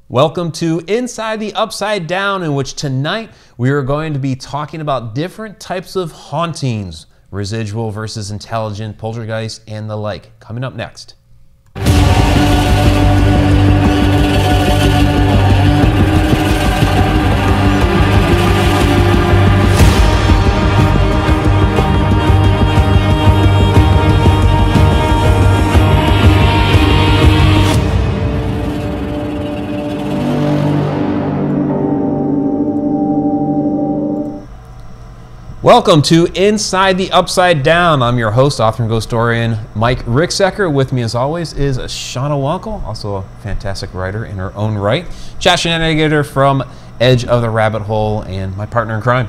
Welcome to Inside the Upside Down, in which tonight we are going to be talking about different types of hauntings, residual versus intelligent, poltergeist, and the like. Coming up next. Welcome to Inside the Upside Down. I'm your host, author and ghost historian, Mike Ricksecker. With me, as always, is Shana Wankel, also a fantastic writer in her own right. Shananigator from Edge of the Rabbit Hole, and my partner in crime.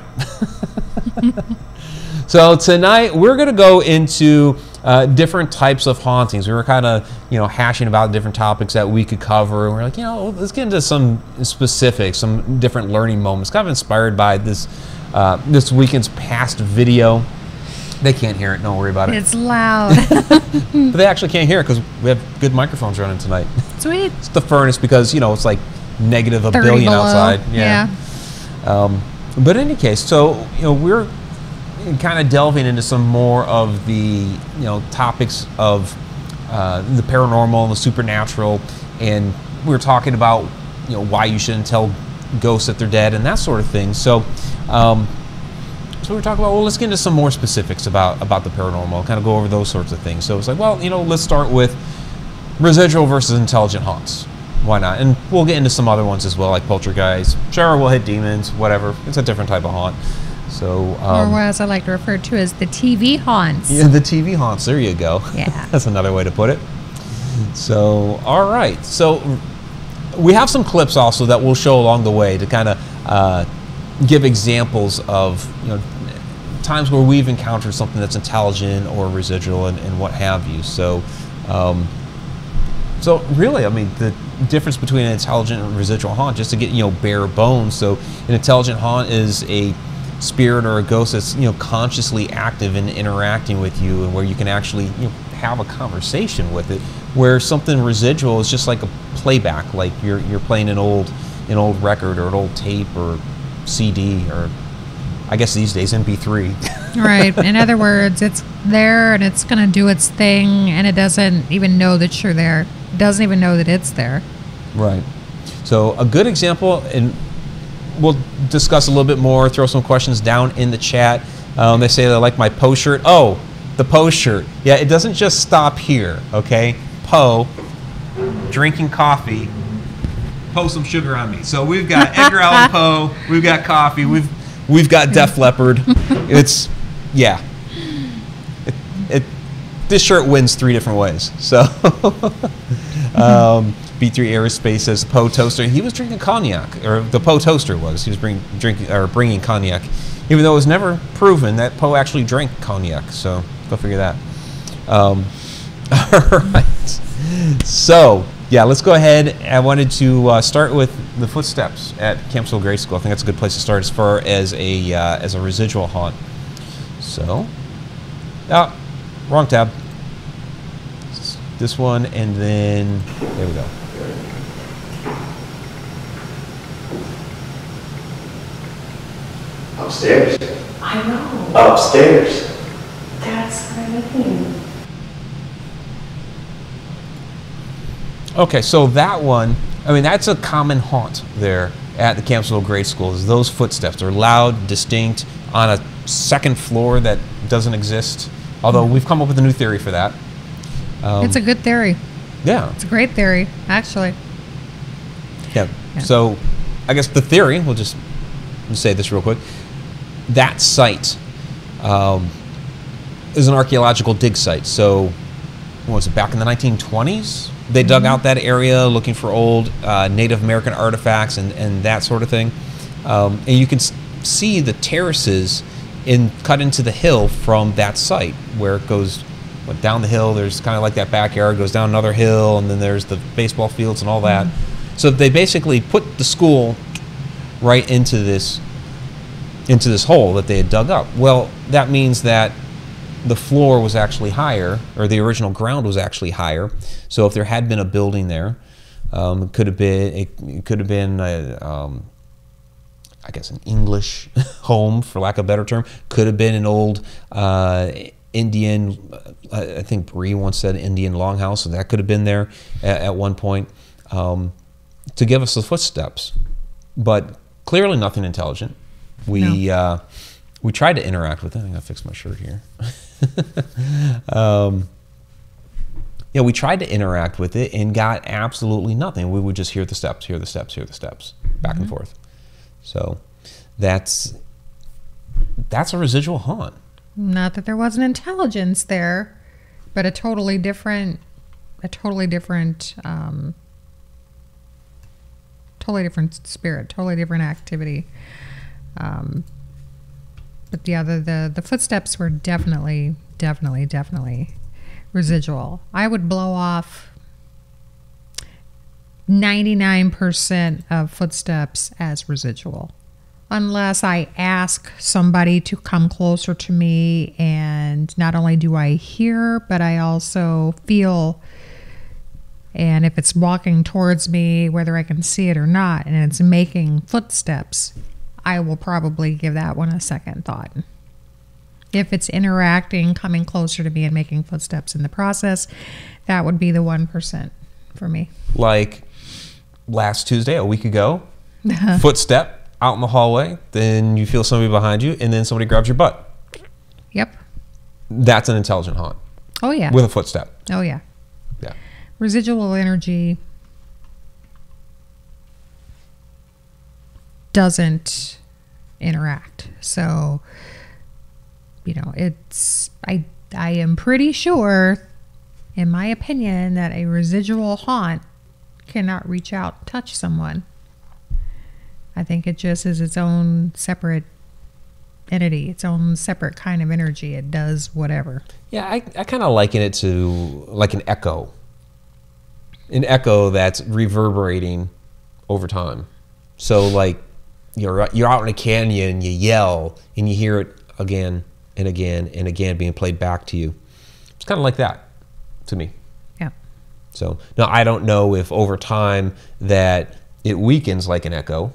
So tonight, we're going to go into different types of hauntings. We were kind of, hashing about different topics that we could cover. We're like, let's get into some specifics, some different learning moments, kind of inspired by this weekend's past video. They can't hear it, don't worry about it. It's loud. But they actually can't hear it because we have good microphones running tonight. Sweet. It's the furnace because, it's like negative a 30 billion below. outside. Yeah. But in any case, so, we're kind of delving into some more of the, topics of the paranormal and the supernatural. And we're talking about, why you shouldn't tell ghosts that they're dead and that sort of thing. So so we're talking about, well, let's get into some more specifics about the paranormal, kind of go over those sorts of things. So it's like, well, let's start with residual versus intelligent haunts. Why not? And we'll get into some other ones as well, like poltergeist. Sure, we'll hit demons, whatever. It's a different type of haunt. So or as I like to refer to as the TV haunts. Yeah, the TV haunts. There you go. Yeah. That's another way to put it. So, all right. So we have some clips also that we'll show along the way to kind of give examples of times where we've encountered something that's intelligent or residual and what have you. So so really, I mean, the difference between an intelligent and residual haunt, just to get bare bones. So an intelligent haunt is a spirit or a ghost that's consciously active and interacting with you, and where you can actually have a conversation with it. Where something residual is just like a playback, like you're playing an old record or an old tape or CD, or I guess these days MP3. Right. In other words, it's there and it's going to do its thing, and it doesn't even know that you're there. It doesn't even know that it's there. Right. So a good example, and we'll discuss a little bit more, throw some questions down in the chat. They say they like my Poe shirt. Oh, the Poe shirt. Yeah, it doesn't just stop here, okay? Poe, drinking coffee, Poe some sugar on me. So we've got Edgar Allan Poe, we've got coffee, we've got Def Leppard. It's, yeah. This shirt wins 3 different ways. So, B3 Aerospace says Poe toaster. He was drinking cognac, or the Poe toaster was. He was bringing cognac, even though it was never proven that Poe actually drank cognac. So go figure that. All right. So yeah, let's go ahead. I wanted to start with the footsteps at Campbellsville Grade School. I think that's a good place to start as far as a residual haunt. So, wrong tab. This one, and then there we go. Upstairs. I know. Upstairs. That's what I mean. Okay, so that one, I mean, that's a common haunt there at the Campbellsville Grade School, is those footsteps. They're loud, distinct, on a second floor that doesn't exist, although we've come up with a new theory for that. It's a good theory. Yeah. It's a great theory, actually. Yeah. So I guess the theory, we'll just say this real quick, that site is an archaeological dig site. So what was it, back in the 1920s? They dug out that area looking for old Native American artifacts and that sort of thing. And you can see the terraces cut into the hill from that site, where it goes down the hill. There's kind of like that backyard, goes down another hill, and then there's the baseball fields and all that. So they basically put the school right into this hole that they had dug up. Well, that means that the floor was actually higher, or the original ground was actually higher. So if there had been a building there, It could have been I guess an English home, for lack of a better term. Could have been an old Indian, I think Bree once said Indian longhouse, so that could have been there at one point to give us the footsteps. But clearly nothing intelligent. We tried to interact with it. I gotta fix my shirt here. We tried to interact with it and got absolutely nothing. We would just hear the steps, back and forth. So that's a residual haunt. Not that there wasn't intelligence there, but a totally different spirit, totally different activity. But the footsteps were definitely residual. I would blow off 99% of footsteps as residual, unless I ask somebody to come closer to me, and not only do I hear, but I also feel. And if it's walking towards me, whether I can see it or not, and it's making footsteps, I will probably give that one a second thought. If it's interacting, coming closer to me and making footsteps in the process, that would be the 1% for me. Like last Tuesday, a week ago, footstep out in the hallway, then you feel somebody behind you, and then somebody grabs your butt. Yep. That's an intelligent haunt. Oh, yeah. With a footstep. Oh, yeah. Yeah. Residual energy doesn't interact. So, I am pretty sure, in my opinion, that a residual haunt cannot reach out and touch someone. I think it just is its own separate entity, its own separate kind of energy. It does whatever. Yeah, I kind of liken it to like an echo. An echo that's reverberating over time. So like you're out in a canyon, you yell, and you hear it again and again and again being played back to you. It's kind of like that to me. Yeah. So now I don't know if over time that it weakens like an echo,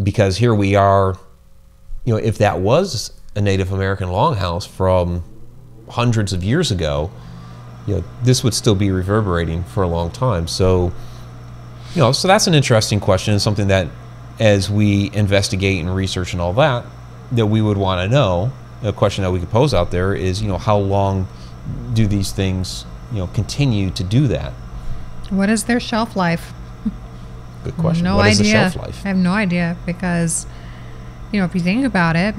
because here we are, if that was a Native American longhouse from hundreds of years ago, this would still be reverberating for a long time. So, so that's an interesting question, and something that as we investigate and research and all that we would want to know. A question that we could pose out there is, how long do these things, continue to do that? What is their shelf life? Good question. No what idea. Is the shelf life? I have no idea, because, if you think about it,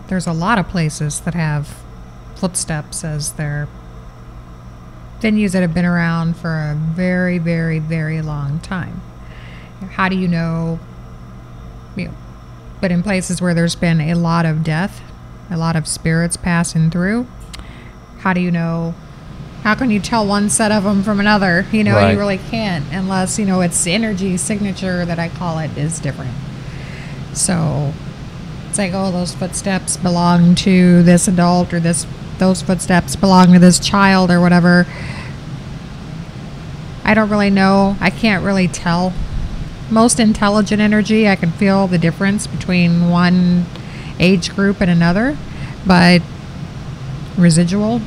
there's a lot of places that have footsteps as their venues that have been around for a very, very, very long time. How do you know? But in places where there's been a lot of death, a lot of spirits passing through, how do you know? How can you tell one set of them from another? Right. You really can't, unless its energy signature, that I call it, is different. So it's like, oh, those footsteps belong to this adult, or those footsteps belong to this child, or whatever. I don't really know. I can't really tell. Most intelligent energy, I can feel the difference between one age group and another, but residual,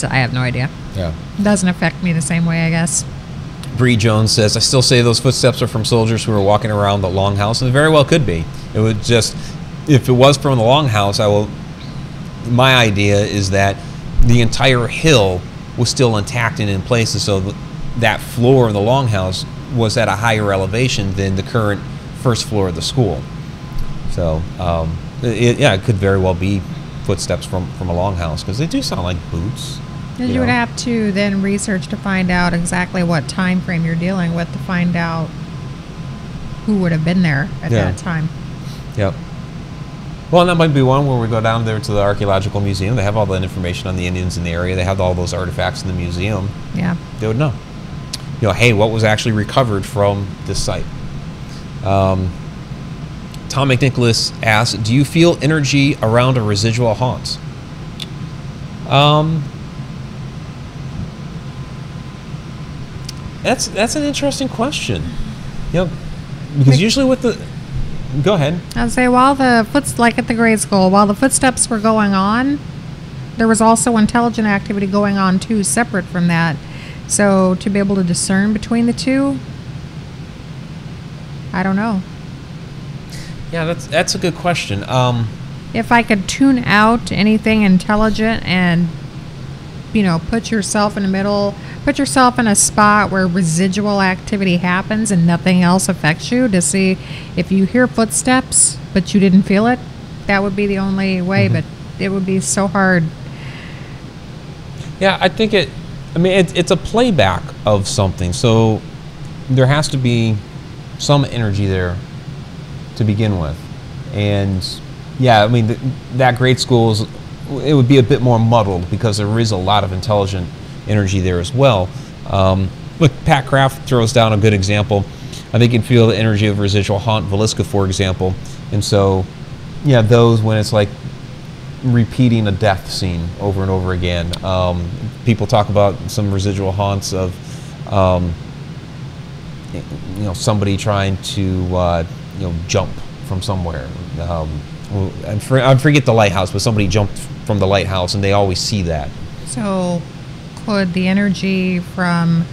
I have no idea. Yeah. It doesn't affect me the same way, I guess. Bree Jones says, I still say those footsteps are from soldiers who were walking around the longhouse, and it very well could be. It would just, if it was from the longhouse, my idea is that the entire hill was still intact and in places, so that floor of the longhouse was at a higher elevation than the current first floor of the school. So, it could very well be footsteps from a longhouse, because they do sound like boots. And you would have to then research to find out exactly what time frame you're dealing with, to find out who would have been there at that time. Yep. Well, and that might be one where we go down there to the archaeological museum. They have all the information on the Indians in the area. They have all those artifacts in the museum. Yeah. They would know. Hey, what was actually recovered from this site? Tom McNicholas asks, do you feel energy around a residual haunt? That's an interesting question. Yep. Because usually with the... Go ahead. I'd say like at the grade school, while the footsteps were going on, there was also intelligent activity going on too, separate from that. So to be able to discern between the two, I don't know. Yeah, that's a good question. If I could tune out anything intelligent and, put yourself in the middle, put yourself in a spot where residual activity happens and nothing else affects you, to see if you hear footsteps but you didn't feel it, that would be the only way, but it would be so hard. Yeah, I think it's a playback of something, so there has to be some energy there to begin with. And yeah, I mean, that grade school it would be a bit more muddled because there is a lot of intelligent energy there as well. Look, Pat Kraft throws down a good example. I think you can feel the energy of residual haunt, Velisca, for example. And so, yeah, those when it's like repeating a death scene over and over again. People talk about some residual haunts of, somebody trying to, jump from somewhere. I forget the lighthouse, but somebody jumped from the lighthouse, and they always see that. So, could the energy from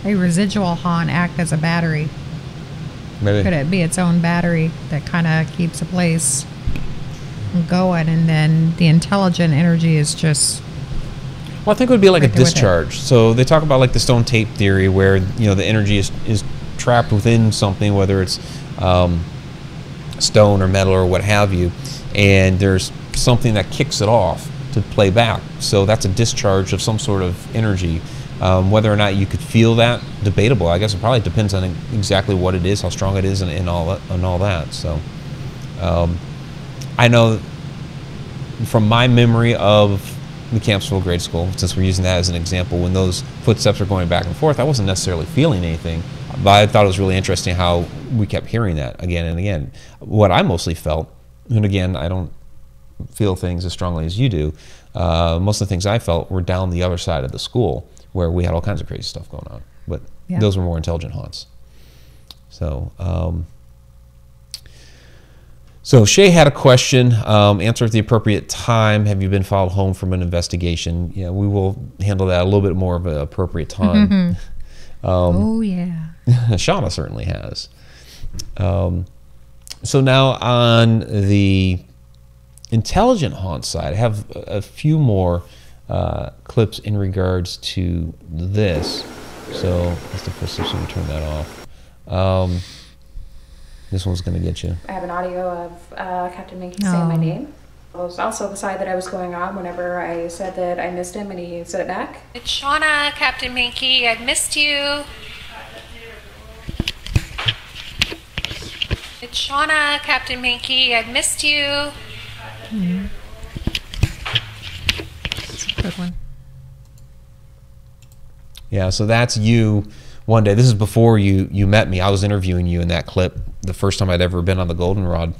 a residual haunt act as a battery? Maybe. Could it be its own battery that kind of keeps a place going, and then the intelligent energy is just... Well, I think it would be like a discharge. So they talk about like the stone tape theory, where the energy is trapped within something, whether it's stone or metal or what have you, and there's something that kicks it off to play back. So that's a discharge of some sort of energy. Whether or not you could feel that, debatable. I guess it probably depends on exactly what it is, how strong it is, and all that. So I know from my memory of the Campsville grade school, since we're using that as an example, when those footsteps are going back and forth, I wasn't necessarily feeling anything, but I thought it was really interesting how we kept hearing that again and again. What I mostly felt, and again, I don't feel things as strongly as you do, most of the things I felt were down the other side of the school, where we had all kinds of crazy stuff going on, but those were more intelligent haunts. So, so Shay had a question. Answer at the appropriate time. Have you been followed home from an investigation? Yeah, we will handle that a little bit more of an appropriate time. Oh yeah. Shana certainly has. So now on the intelligent haunt side, I have a few more clips in regards to this. So that's the first step, so we turn that off. This one's going to get you. I have an audio of Captain Minky saying my name. It was also the side that I was going on whenever I said that I missed him and he said it back. It's Shana, Captain Minky. I've missed you. It's Shana, Captain Minky. I've missed you. That's a good one. Yeah, so that's you one day. This is before you met me. I was interviewing you in that clip the first time I'd ever been on the Goldenrod.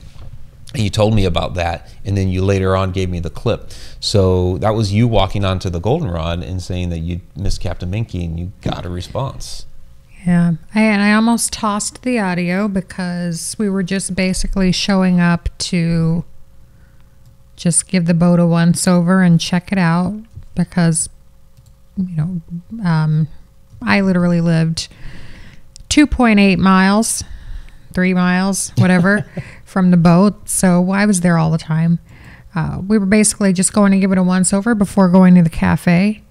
And you told me about that, and then you later on gave me the clip. So that was you walking onto the Goldenrod and saying that you missed Captain Minky, and you got a response. Yeah, I almost tossed the audio because we were just basically showing up to just give the boat a once over and check it out, because I literally lived 2.8 miles, 3 miles, whatever, from the boat. So I was there all the time. We were basically just going to give it a once over before going to the cafe.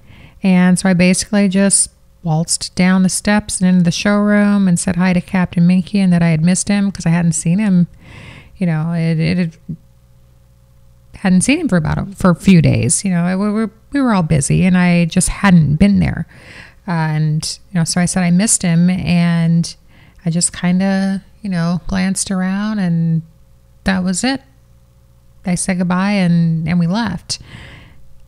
And so I basically just waltzed down the steps and into the showroom and said hi to Captain Minky, and that I had missed him because I hadn't seen him. Hadn't seen him for a few days. We were all busy, and I just hadn't been there. And so I said I missed him, and I just kind of glanced around, and that was it. I said goodbye, and we left.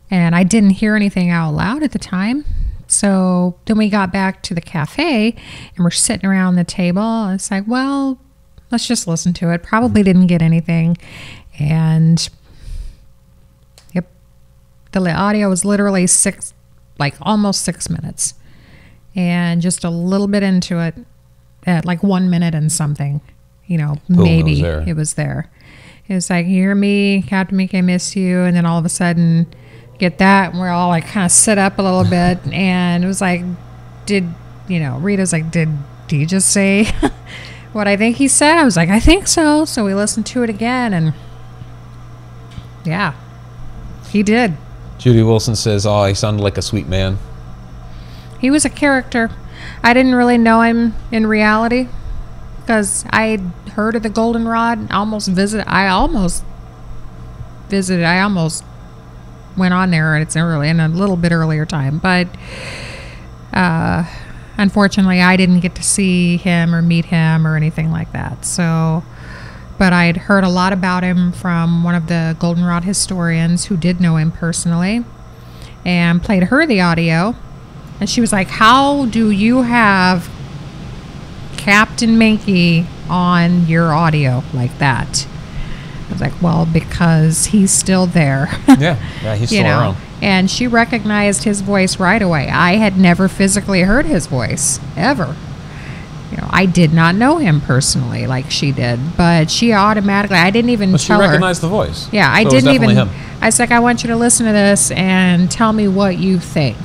And I didn't hear anything out loud at the time. So then we got back to the cafe, and we're sitting around the table. It's like, well, let's just listen to it. Probably didn't get anything. And the audio was literally almost 6 minutes. And just a little bit into it, at like 1 minute and something, you know, Boom, maybe it was there. It was like, hear me, Captain Meek, I miss you. And then all of a sudden, get that, and we're all like kind of sit up a little bit. And it was like, Rita's like, did he just say what I think he said? I was like, I think so. So we listened to it again, and yeah, he did. Judy Wilson says, oh, he sounded like a sweet man. He was a character. I didn't really know him in reality because I had heard of the goldenrod. I almost went on there, and it's early, in a little bit earlier time. But unfortunately, I didn't get to see him or meet him or anything like that. So, but I had heard a lot about him from one of the goldenrod historians who did know him personally, and played her the audio. And she was like, how do you have Captain Minky on your audio like that? I was like, well, because he's still there. Yeah, he's still around. And she recognized his voice right away. I had never physically heard his voice, ever. You know, I did not know him personally like she did, but she automatically, I didn't even tell her. She recognized the voice. Yeah, I so didn't even. Him. I was like, I want you to listen to this and tell me what you think.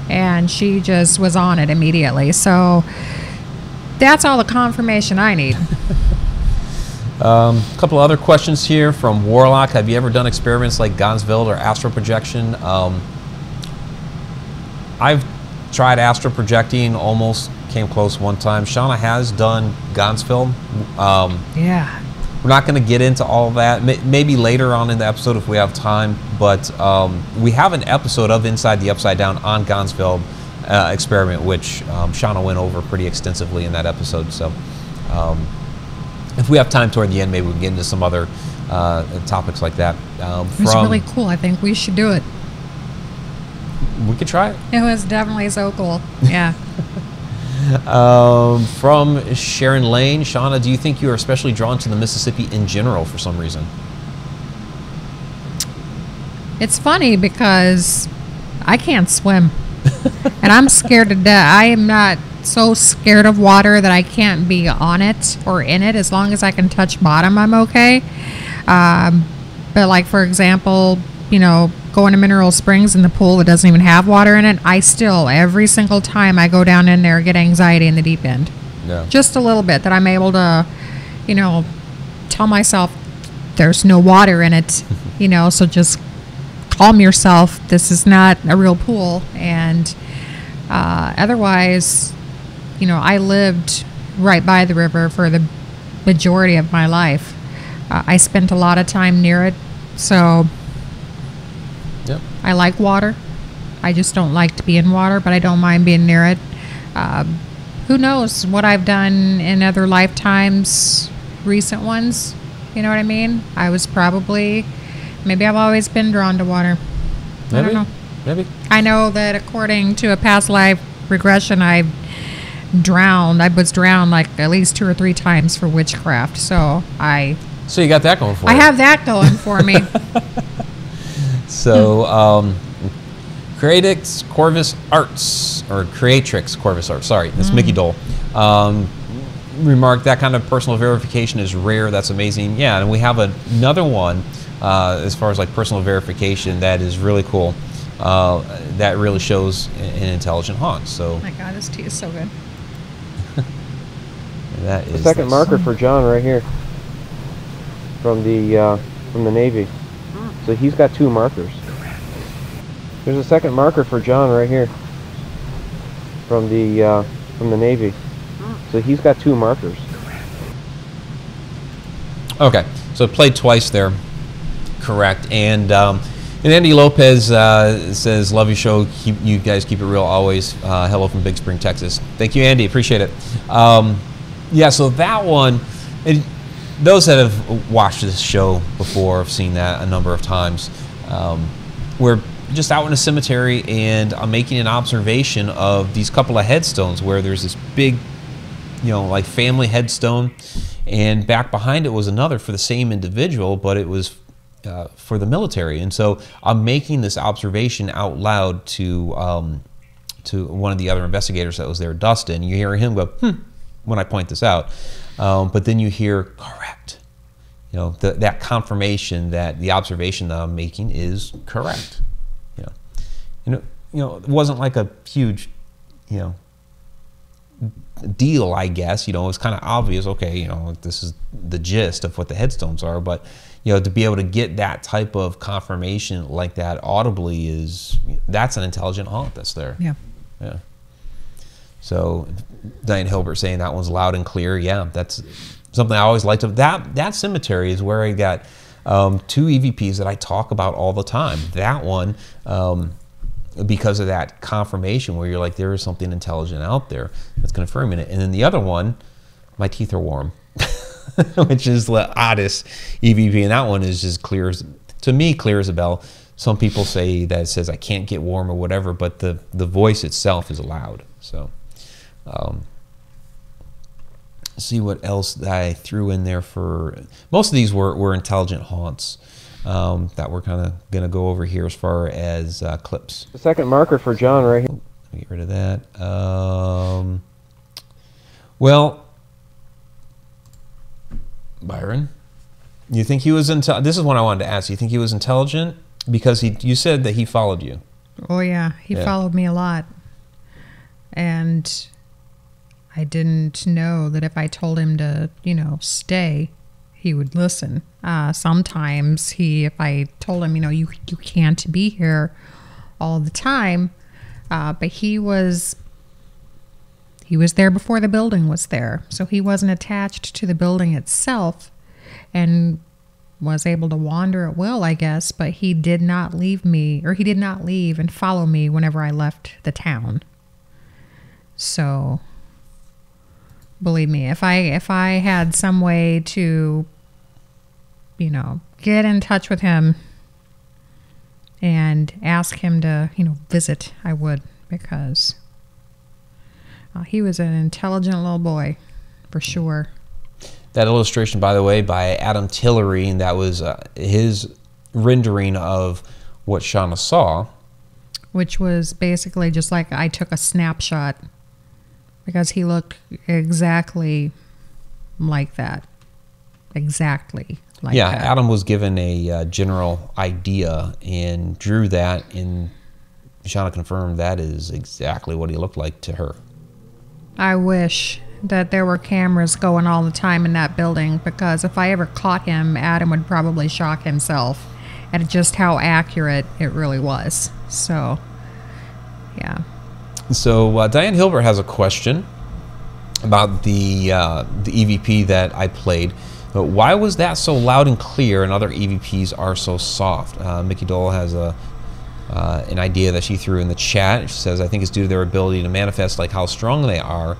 And she just was on it immediately. So that's all the confirmation I need. A couple of other questions here from Warlock. Have you ever done experiments like Gonzville or astral projection? I've tried astral projecting, almost came close one time. Shana has done Gonzville. Yeah. We're not going to get into all of that. Maybe later on in the episode if we have time. But we have an episode of Inside the Upside Down on Gonzville experiment, which Shana went over pretty extensively in that episode. So if we have time toward the end, maybe we can get into some other topics like that. It was really cool. I think we should do it. We could try it. It was definitely so cool. Yeah. From Sharon Lane, Shana, do you think you are especially drawn to the Mississippi in general for some reason? It's funny because I can't swim. And I'm scared to death. I am not so scared of water that I can't be on it or in it. As long as I can touch bottom, I'm okay. But like, for example, you know, going to Mineral Springs in the pool that doesn't even have water in it, I still, every single time I go down in there, get anxiety in the deep end. Yeah. Just a little bit, that I'm able to, you know, tell myself there's no water in it, you know, so just calm yourself. This is not a real pool. And otherwise, you know, I lived right by the river for the majority of my life. I spent a lot of time near it, so yep. I like water. I just don't like to be in water, but I don't mind being near it. Who knows what I've done in other lifetimes, recent ones, you know what I mean? I was probably, maybe I've always been drawn to water. Maybe. I don't know. Maybe. I know that according to a past life regression, I was drowned like at least 2 or 3 times for witchcraft. So you got that going for you. I have that going for me. So, Creatrix Corvus Arts, or Creatrix Corvus Arts, sorry, that's Mickey Dole. Remarked that kind of personal verification is rare. That's amazing. Yeah, and we have another one as far as like personal verification that is really cool. That really shows an intelligent haunt. So. Oh my God, this tea is so good. That is the second marker for John right here from the Navy. So he's got 2 markers. There's a second marker for John right here from the Navy. So he's got 2 markers. Okay, so played twice there, correct. And Andy Lopez says, "Love your show. You guys keep it real always. Hello from Big Spring, Texas." Thank you, Andy. Appreciate it. Yeah, so that one. Those that have watched this show before have seen that a number of times. We're just out in a cemetery, and I'm making an observation of these couple of headstones where there's this big, you know, like family headstone, and back behind it was another for the same individual, but it was for the military. And so I'm making this observation out loud to to one of the other investigators that was there, Dustin. You hear him go, when I point this out. But then you hear, correct. You know, that confirmation that the observation that I'm making is correct. You know, it wasn't like a huge, deal, I guess. You know, it was kind of obvious, okay, you know, this is the gist of what the headstones are, but, you know, to be able to get that type of confirmation like that audibly that's an intelligent haunt that's there. Yeah. Yeah. So Diane Hilbert saying that one's loud and clear. Yeah, that's something I always liked. That cemetery is where I got 2 EVPs that I talk about all the time. That one, because of that confirmation where you're like, there is something intelligent out there that's confirming it. And then the other one, my teeth are warm, which is the oddest EVP. And that one is just clear to me, clear as a bell. Some people say that it says I can't get warm or whatever, but the voice itself is loud. So see what else I threw in there for, most of these were intelligent haunts. That we're kind of going to go over here as far as clips. The second marker for John right here. Let me get rid of that. Well, Byron, you think he was this is what I wanted to ask. You think he was intelligent? Because you said that he followed you. Oh, yeah. He followed me a lot. And I didn't know that if I told him to, stay, he would listen. Sometimes if I told him, you can't be here all the time, but he was there before the building was there. So he wasn't attached to the building itself and was able to wander at will, I guess, but he did not leave me, or he did not leave and follow me whenever I left the town. So believe me, if I had some way to get in touch with him and ask him to, visit, I would, because he was an intelligent little boy, for sure. That illustration, by the way, by Adam Tillery, and that was his rendering of what Shana saw. Which was basically just like I took a snapshot, because he looked exactly like that. Exactly. Like yeah, that. Adam was given a general idea and drew that, and Shana confirmed that is exactly what he looked like to her. I wish that there were cameras going all the time in that building, because if I ever caught him, Adam would probably shock himself at just how accurate it really was. So, yeah. So Diane Hilbert has a question about the EVP that I played. But why was that so loud and clear and other EVPs are so soft? Mickey Dole has an idea that she threw in the chat. She says, I think it's due to their ability to manifest, like how strong they are.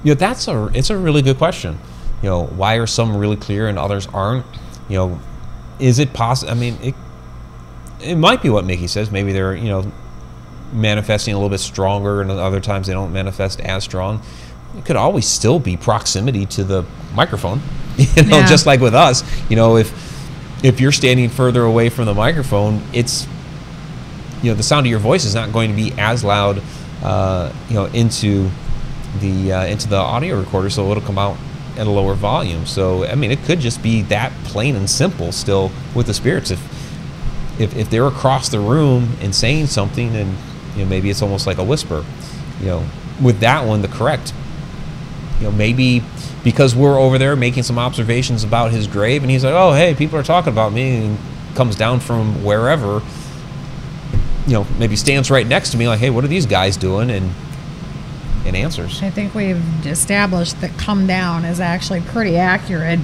It's a really good question. Why are some really clear and others aren't? Is it possible? I mean, it might be what Mickey says. Maybe they're, manifesting a little bit stronger, and other times they don't manifest as strong. It could always still be proximity to the microphone, Yeah. Just like with us. If you're standing further away from the microphone, it's, the sound of your voice is not going to be as loud, into the audio recorder, so it'll come out at a lower volume. So I mean, it could just be that plain and simple still with the spirits. If they're across the room and saying something, and maybe it's almost like a whisper. With that one, the correct. Maybe because we're over there making some observations about his grave, and he's like, oh, hey, people are talking about me, and comes down from wherever, maybe stands right next to me like, hey, what are these guys doing? And answers. I think we've established that come down is actually pretty accurate.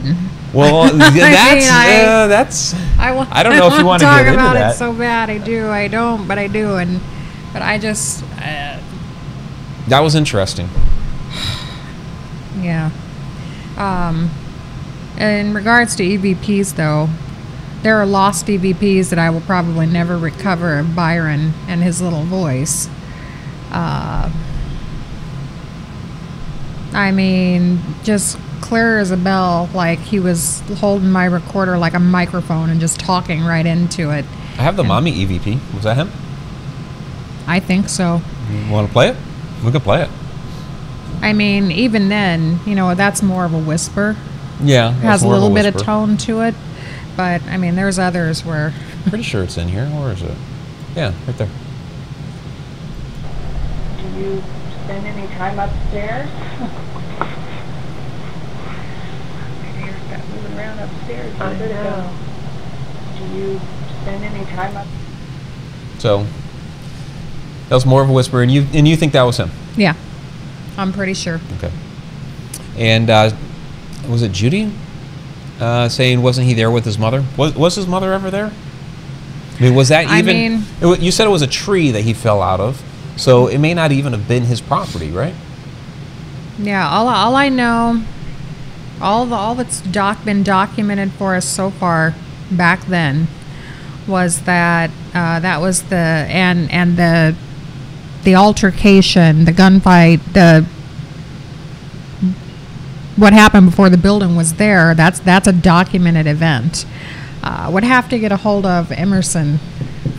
Well, that's I don't know if you want to get into about that. It so bad. I do. I don't, but I do. But I just. That was interesting. Yeah. In regards to EVPs, though, there are lost EVPs that I will probably never recover of Byron and his little voice. I mean, just clear as a bell, like he was holding my recorder like a microphone and just talking right into it. I have the mommy EVP. Was that him? I think so. You want to play it? We can play it. I mean, even then, you know, that's more of a whisper. Yeah. It has a little bit of tone to it. But, I mean, there's others where... Pretty sure it's in here. Where is it? Yeah, right there. Do you spend any time upstairs? My ears got moving around upstairs. I know. Do you spend any time up? So, that was more of a whisper, and you think that was him? Yeah. I'm pretty sure. Okay. And was it Judy saying wasn't he there with his mother? Was his mother ever there? I mean, was that even... you said it was a tree that he fell out of, so it may not even have been his property, right? Yeah, all I know, all that's been documented for us so far back then was that that was the altercation, the gunfight, what happened before the building was there. That's a documented event. Would have to get a hold of Emerson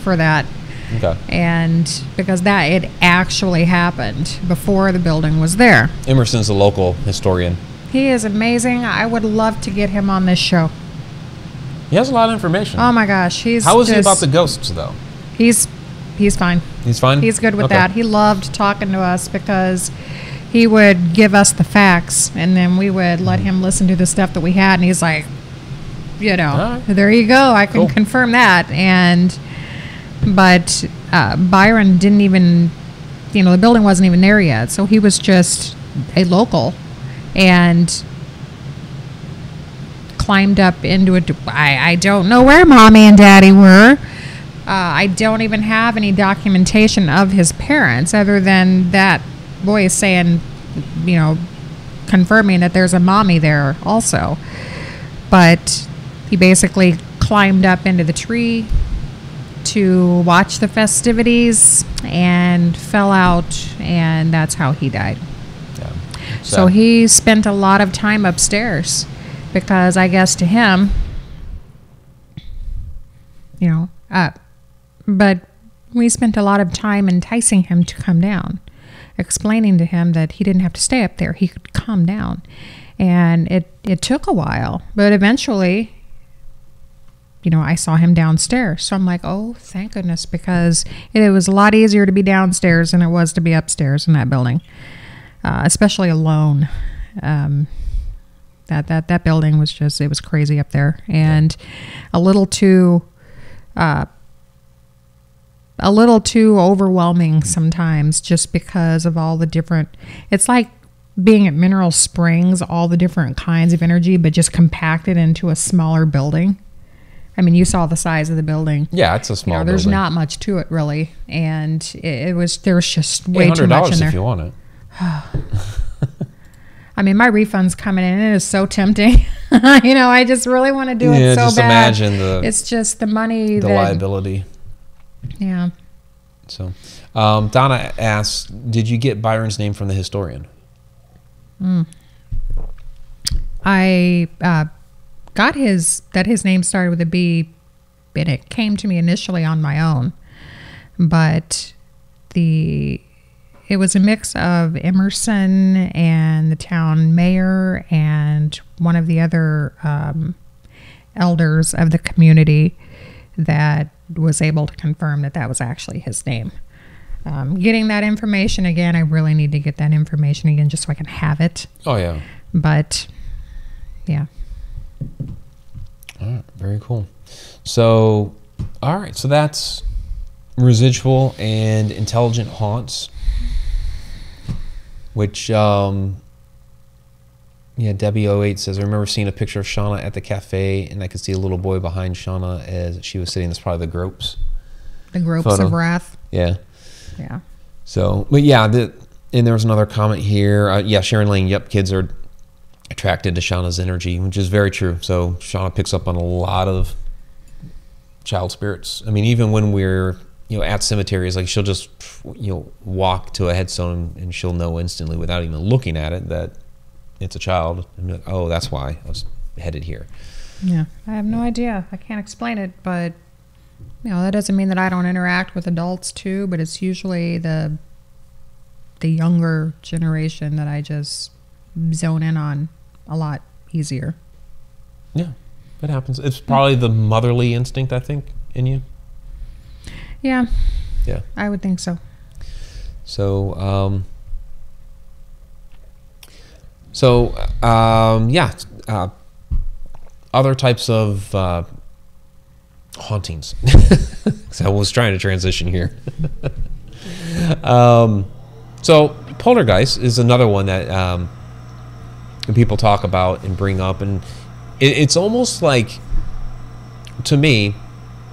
for that. Okay. And because it actually happened before the building was there. Emerson's a local historian. He is amazing. I would love to get him on this show. He has a lot of information. Oh my gosh, How is he about the ghosts, though? He's fine. He's fine? He's good with that. He loved talking to us because he would give us the facts, and then we would let him listen to the stuff that we had, and he's like, you know, there you go. I can confirm that. But Byron didn't even, you know, the building wasn't even there yet, so he was just a local, and climbed up into it. I don't know where Mommy and Daddy were. I don't even have any documentation of his parents other than that voice saying, you know, confirming that there's a mommy there also. But he basically climbed up into the tree to watch the festivities and fell out, and that's how he died. Yeah. So he spent a lot of time upstairs because I guess to him, you know, but we spent a lot of time enticing him to come down, explaining to him that he didn't have to stay up there. He could calm down. And it took a while, but eventually, you know, I saw him downstairs. So I'm like, oh, thank goodness, because it was a lot easier to be downstairs than it was to be upstairs in that building, especially alone. That building was just, it was crazy up there, and a little too overwhelming sometimes, just because of all the different, it's like being at Mineral Springs, all the different kinds of energy, but just compacted into a smaller building. I mean, you saw the size of the building. Yeah, it's a small building. There's not much to it, really. And there was just way too much in there. $800 if you want it. I mean, my refund's coming in, and it is so tempting. You know, I just really want to do it so just bad. Imagine it's just the money. The liability. Yeah. So, Donna asks, did you get Byron's name from the historian? I got his name started with a B, and it came to me initially on my own, but it was a mix of Emerson and the town mayor and one of the other elders of the community that was able to confirm that was actually his name. Getting that information again, I really need to get that information again just so I can have it. Oh, yeah. But, yeah. All right, very cool. So, all right, so that's Residual and Intelligent Haunts, which, Debbie08 says, I remember seeing a picture of Shana at the cafe, and I could see a little boy behind Shana as she was sitting. That's probably the Gropes. The Gropes photo. Of Wrath. Yeah. Yeah. So, but yeah, and there was another comment here. Sharon Lane, yep, kids are attracted to Shauna's energy, which is very true. So Shauna picks up on a lot of child spirits. I mean, even when we're, at cemeteries, like she'll just, walk to a headstone and she'll know instantly without even looking at it that it's a child. And be like, oh, that's why I was headed here. Yeah. I have no idea. I can't explain it, but That doesn't mean that I don't interact with adults too, but it's usually the younger generation that I just zone in on a lot easier. Yeah, it happens. It's probably the motherly instinct, I think, in you. Yeah. Yeah. I would think so. So, other types of hauntings. So I was trying to transition here. So poltergeist is another one that people talk about and bring up, and it's almost like, to me,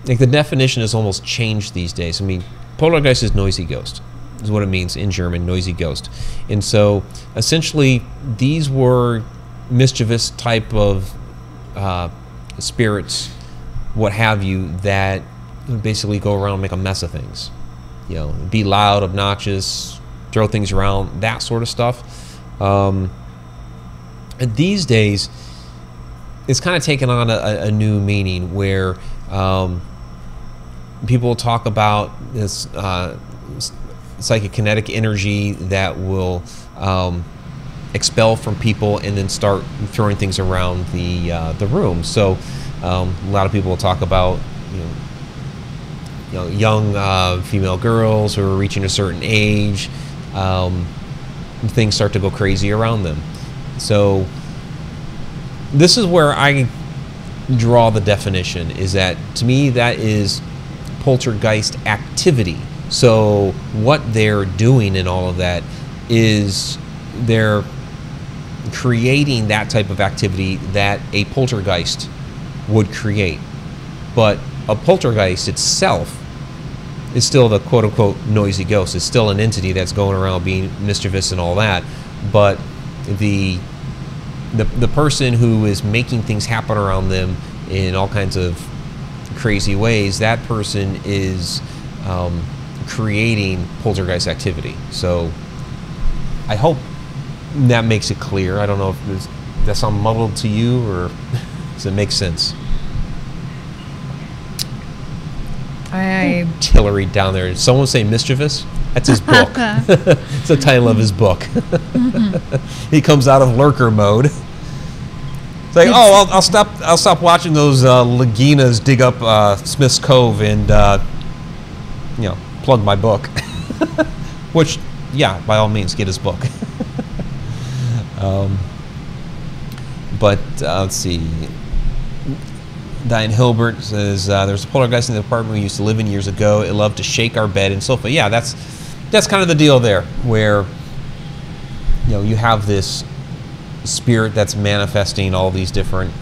like the definition has almost changed these days. I mean, poltergeist is noisy ghost, is what it means in German, noisy ghost. And so essentially these were mischievous type of spirits, what have you, that basically go around and make a mess of things. Be loud, obnoxious, throw things around, that sort of stuff. And these days, it's kind of taken on a new meaning where people talk about this psychokinetic energy that will expel from people and then start throwing things around the room. So a lot of people will talk about young female girls who are reaching a certain age. Things start to go crazy around them. So this is where I draw the definition, is that to me that is poltergeist activity. So what they're doing in all of that is they're creating that type of activity that a poltergeist would create. But a poltergeist itself is still the quote-unquote noisy ghost. It's still an entity that's going around being mischievous and all that. But the person who is making things happen around them in all kinds of crazy ways, that person is creating poltergeist activity. So I hope that makes it clear. I don't know if that sound muddled to you, or does it make sense? Tillery down there. Did someone say mischievous? That's his book. It's the title of his book. He comes out of lurker mode. It's like, I'll stop watching those Laginas dig up Smith's Cove and plug my book. Which, yeah, by all means, get his book. But let's see. Diane Hilbert says there's a poltergeist in the apartment we used to live in years ago. It loved to shake our bed and sofa. Yeah, that's kind of the deal there, where you have this spirit that's manifesting all these different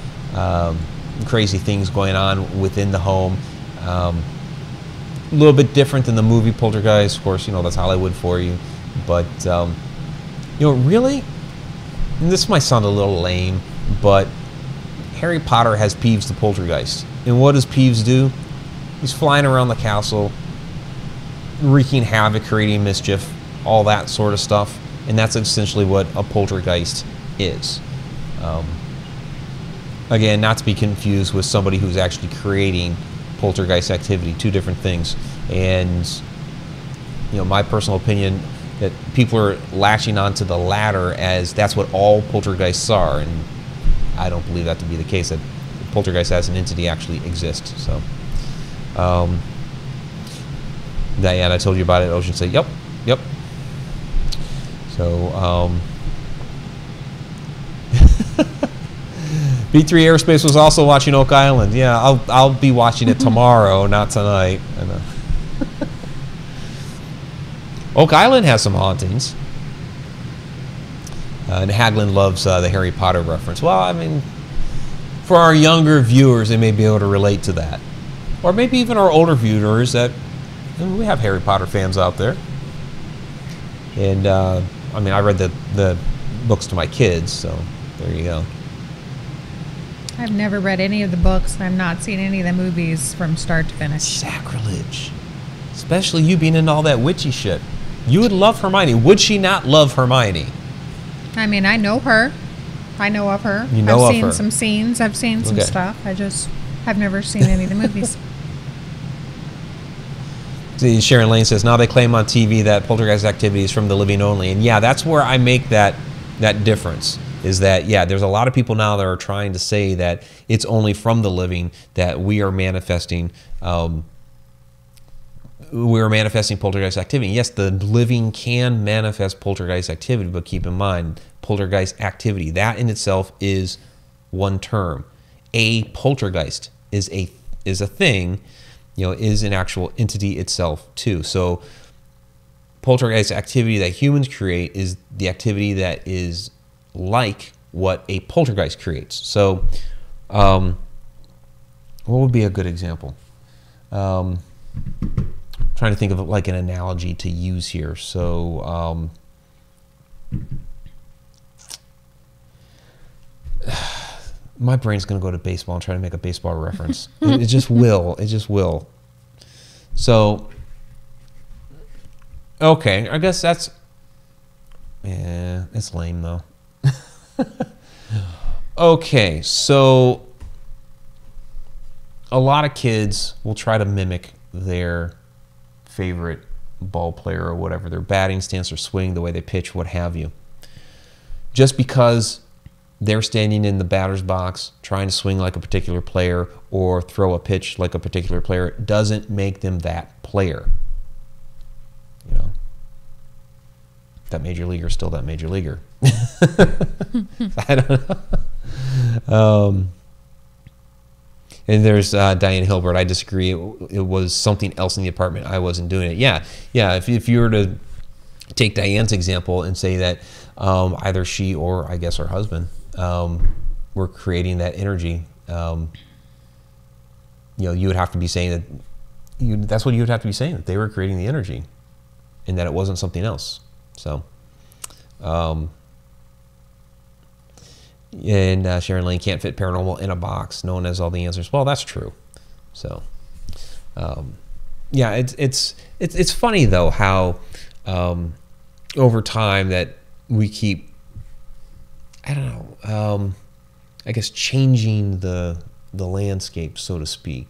crazy things going on within the home. A little bit different than the movie Poltergeist, of course. That's Hollywood for you, but really, and this might sound a little lame, but Harry Potter has Peeves the Poltergeist. And what does Peeves do? He's flying around the castle, wreaking havoc, creating mischief, all that sort of stuff. And that's essentially what a poltergeist is. Again, not to be confused with somebody who's actually creating poltergeist activity, two different things. And my personal opinion, that people are latching onto the latter as that's what all poltergeists are, and I don't believe that to be the case, that poltergeist as an entity actually exists. So Diane, I told you about it. Ocean said, yep. So B3 Aerospace was also watching Oak Island. Yeah, I'll be watching it tomorrow, not tonight. I know. Oak Island has some hauntings. And Haglin loves the Harry Potter reference. Well, I mean, for our younger viewers, they may be able to relate to that. Or maybe even our older viewers that, we have Harry Potter fans out there. And, I read the books to my kids, so there you go. I've never read any of the books. I've not seen any of the movies from start to finish. Sacrilege. Especially you being into all that witchy shit. You would love Hermione. Would she not love Hermione? I mean, I know her. I know of her. You know I've of seen her. some scenes. I've seen some Okay. stuff. I've never seen any of the movies. See, Sharon Lane says, now they claim on TV that poltergeist activity is from the living only. And yeah, that's where I make that difference. Is that, yeah, there's a lot of people now that are trying to say that it's only from the living that we are manifesting poltergeist activity. Yes, the living can manifest poltergeist activity, but keep in mind, poltergeist activity, that in itself is one term. A poltergeist is a thing, is an actual entity itself too. So poltergeist activity that humans create is the activity that is like what a poltergeist creates. So what would be a good example? Trying to think of like an analogy to use here. So my brain's going to go to baseball and try to make a baseball reference. It just will. It just will. So, okay, I guess that's, it's lame though. Okay, so a lot of kids will try to mimic their favorite ball player or whatever, their batting stance or swing, the way they pitch, what have you. Just because they're standing in the batter's box trying to swing like a particular player or throw a pitch like a particular player doesn't make them that player. That major leaguer is still that major leaguer. I don't know. And there's Diane Hilbert. I disagree. It was something else in the apartment. I wasn't doing it. Yeah. If you were to take Diane's example and say that either she or I guess her husband were creating that energy, you would have to be saying that. That's what you would have to be saying, that they were creating the energy, and that it wasn't something else. So, and Sharon Lane, can't fit paranormal in a box. No one has all the answers. Well, that's true. So, yeah, it's funny though how over time that we keep, I don't know, I guess changing the landscape, so to speak.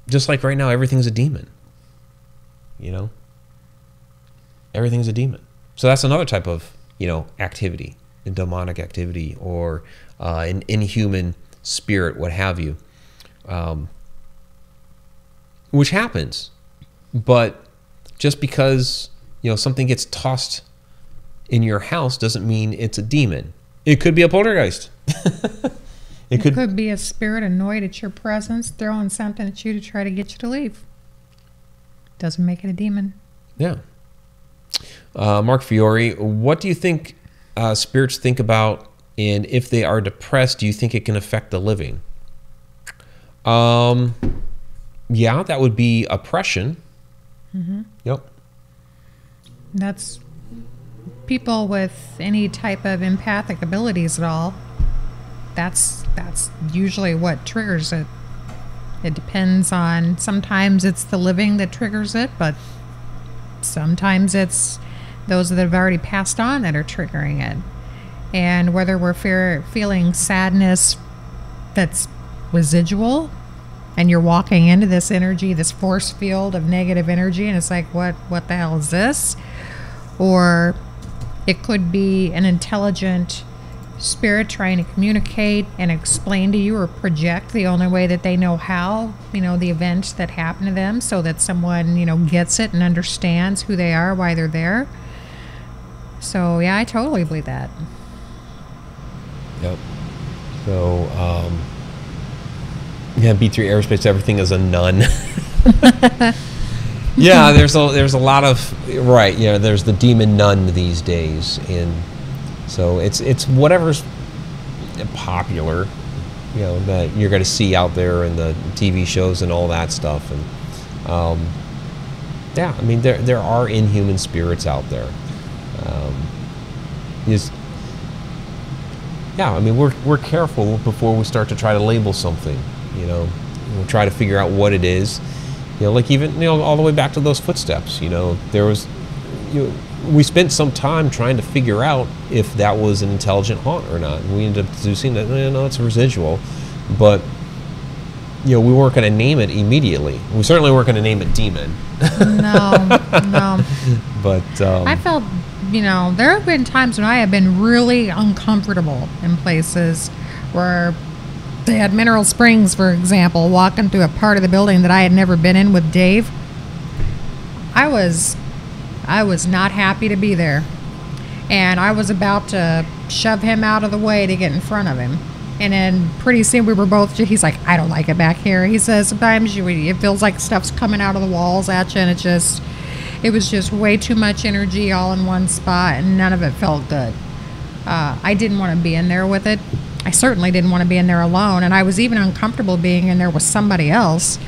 Just like right now, everything's a demon. Everything's a demon. So that's another type of, activity, demonic activity, or an inhuman spirit, what have you, which happens. But just because, something gets tossed in your house doesn't mean it's a demon. It could be a poltergeist. It could be a spirit annoyed at your presence, throwing something at you to try to get you to leave. Doesn't make it a demon. Yeah. Mark Fiore, what do you think spirits think about, and if they are depressed, do you think it can affect the living? Yeah, that would be oppression. Mm-hmm. Yep. That's people with any type of empathic abilities at all. That's usually what triggers it. It depends on, sometimes it's the living that triggers it, but sometimes it's those that have already passed on that are triggering it. And whether we're feeling sadness that's residual, and you're walking into this energy, this force field of negative energy, and it's like, what the hell is this? Or it could be an intelligent spirit trying to communicate and explain to you or project the only way that they know how, the events that happen to them, so that someone, gets it and understands who they are, why they're there. So, yeah, I totally believe that. Yep. So, yeah, B3 Aerospace, everything is a nun. Yeah, there's a lot of, right, there's the demon nun these days, and so it's whatever's popular, that you're going to see out there in the TV shows and all that stuff. And yeah, I mean, there are inhuman spirits out there. Yeah, I mean, we're careful before we start to try to label something. We'll try to figure out what it is. Like even all the way back to those footsteps. There was we spent some time trying to figure out if that was an intelligent haunt or not. And we ended up deducing that, no, it's a residual. But we weren't going to name it immediately. We certainly weren't going to name it Demon. No. But I felt, there have been times when I have been really uncomfortable in places where they had Mineral Springs, for example, walking through a part of the building that I had never been in with Dave. I was not happy to be there. And I was about to shove him out of the way to get in front of him. And then pretty soon we were both, he's like, I don't like it back here. He says, sometimes it feels like stuff's coming out of the walls at you, and it was just way too much energy all in one spot, and none of it felt good. I didn't want to be in there with it. I certainly didn't want to be in there alone, and I was even uncomfortable being in there with somebody else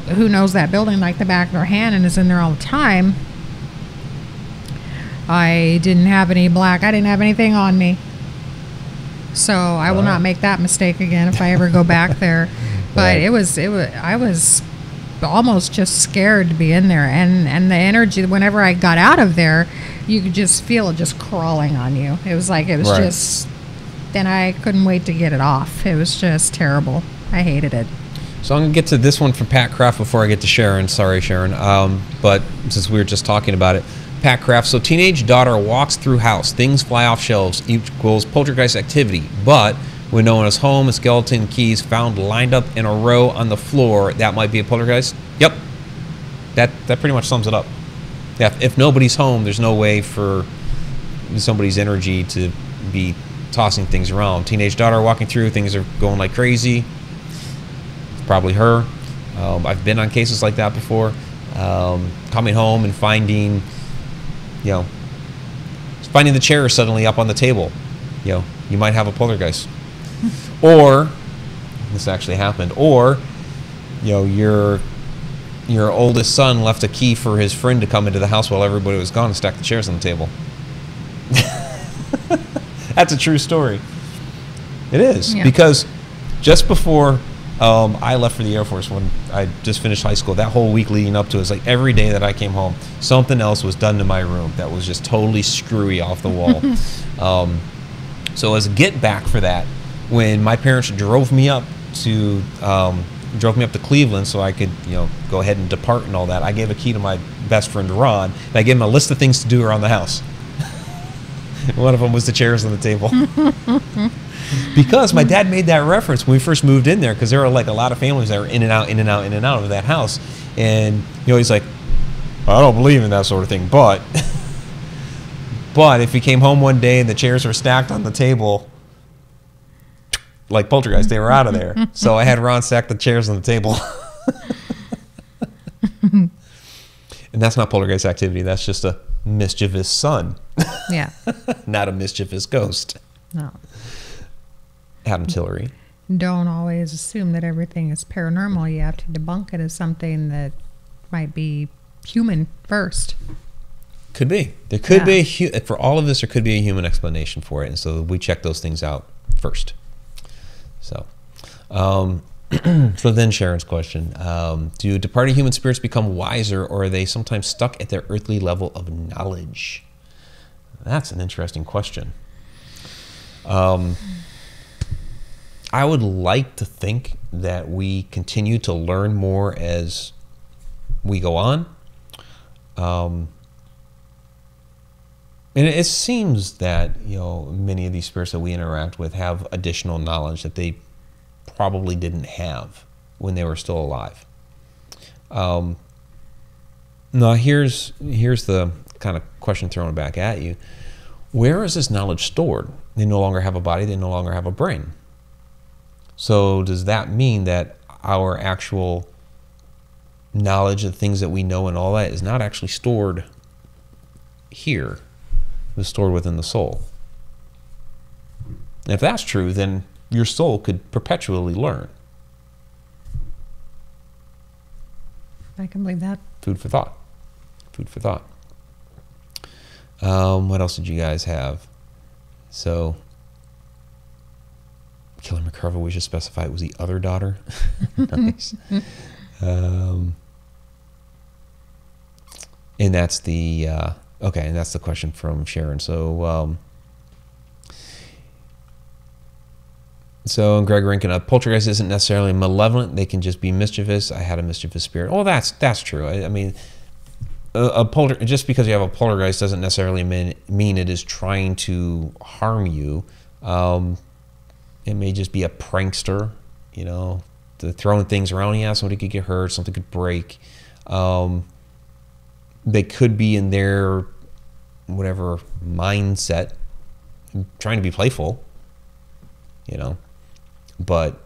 who knows that building like the back of their hand and is in there all the time. I didn't have anything on me. So I will not make that mistake again if I ever go back there. But I was almost just scared to be in there, and the energy whenever I got out of there, you could just feel it just crawling on you. It was just, then I couldn't wait to get it off. It was just terrible. I hated it. So I'm gonna get to this one from Pat Kraft before I get to Sharon. Sorry, Sharon. But since we were just talking about it. Pat Kraft, so teenage daughter walks through house. Things fly off shelves, equals poltergeist activity. But when no one is home, a skeleton keys found lined up in a row on the floor. That might be a poltergeist? Yep. That pretty much sums it up. Yeah, if nobody's home, there's no way for somebody's energy to be tossing things around. Teenage daughter walking through, things are going like crazy. It's probably her. I've been on cases like that before. Coming home and finding the chair suddenly up on the table. You might have a poltergeist. Or, this actually happened, or, your oldest son left a key for his friend to come into the house while everybody was gone and stack the chairs on the table. That's a true story. It is. Yeah. Because just before I left for the Air Force, when I just finished high school, that whole week leading up to it, was like every day that I came home, something else was done to my room that was just totally screwy off the wall. So as a get back for that, when my parents drove me up to Cleveland so I could go ahead and depart and all that, I gave a key to my best friend Ron, and I gave him a list of things to do around the house. One of them was the chairs on the table. Because my dad made that reference when we first moved in there, because there were like a lot of families that were in and out of that house. And he's like, I don't believe in that sort of thing, but if you came home one day and the chairs were stacked on the table, like poltergeist, they were out of there. So I had Ron stack the chairs on the table. And that's not poltergeist activity. That's just a mischievous son. Yeah. Not a mischievous ghost. No. Adam Tillery. Don't always assume that everything is paranormal. You have to debunk it as something that might be human first. Could be. There could be for all of this, there could be a human explanation for it, and so we check those things out first. So, so then Sharon's question: do departed human spirits become wiser, or are they sometimes stuck at their earthly level of knowledge? That's an interesting question. I would like to think that we continue to learn more as we go on. And it seems that, many of these spirits that we interact with have additional knowledge that they probably didn't have when they were still alive. Now, here's the kind of question thrown back at you. Where is this knowledge stored? They no longer have a body. They no longer have a brain. So does that mean that our actual knowledge of things that we know and all that is not actually stored here? It's stored within the soul. And if that's true, then your soul could perpetually learn. I can believe that. Food for thought. Food for thought. What else did you guys have? So, Killer McCarver, we should specify it was the other daughter. Nice. And that's the okay, and that's the question from Sharon. So So Greg Rankin, a poltergeist isn't necessarily malevolent. They can just be mischievous. I had a mischievous spirit. Oh, that's true. I mean, just because you have a poltergeist doesn't necessarily mean it is trying to harm you. It may just be a prankster, you know, throwing things around. Yeah, somebody could get hurt, something could break. They could be in their whatever mindset, trying to be playful, you know. But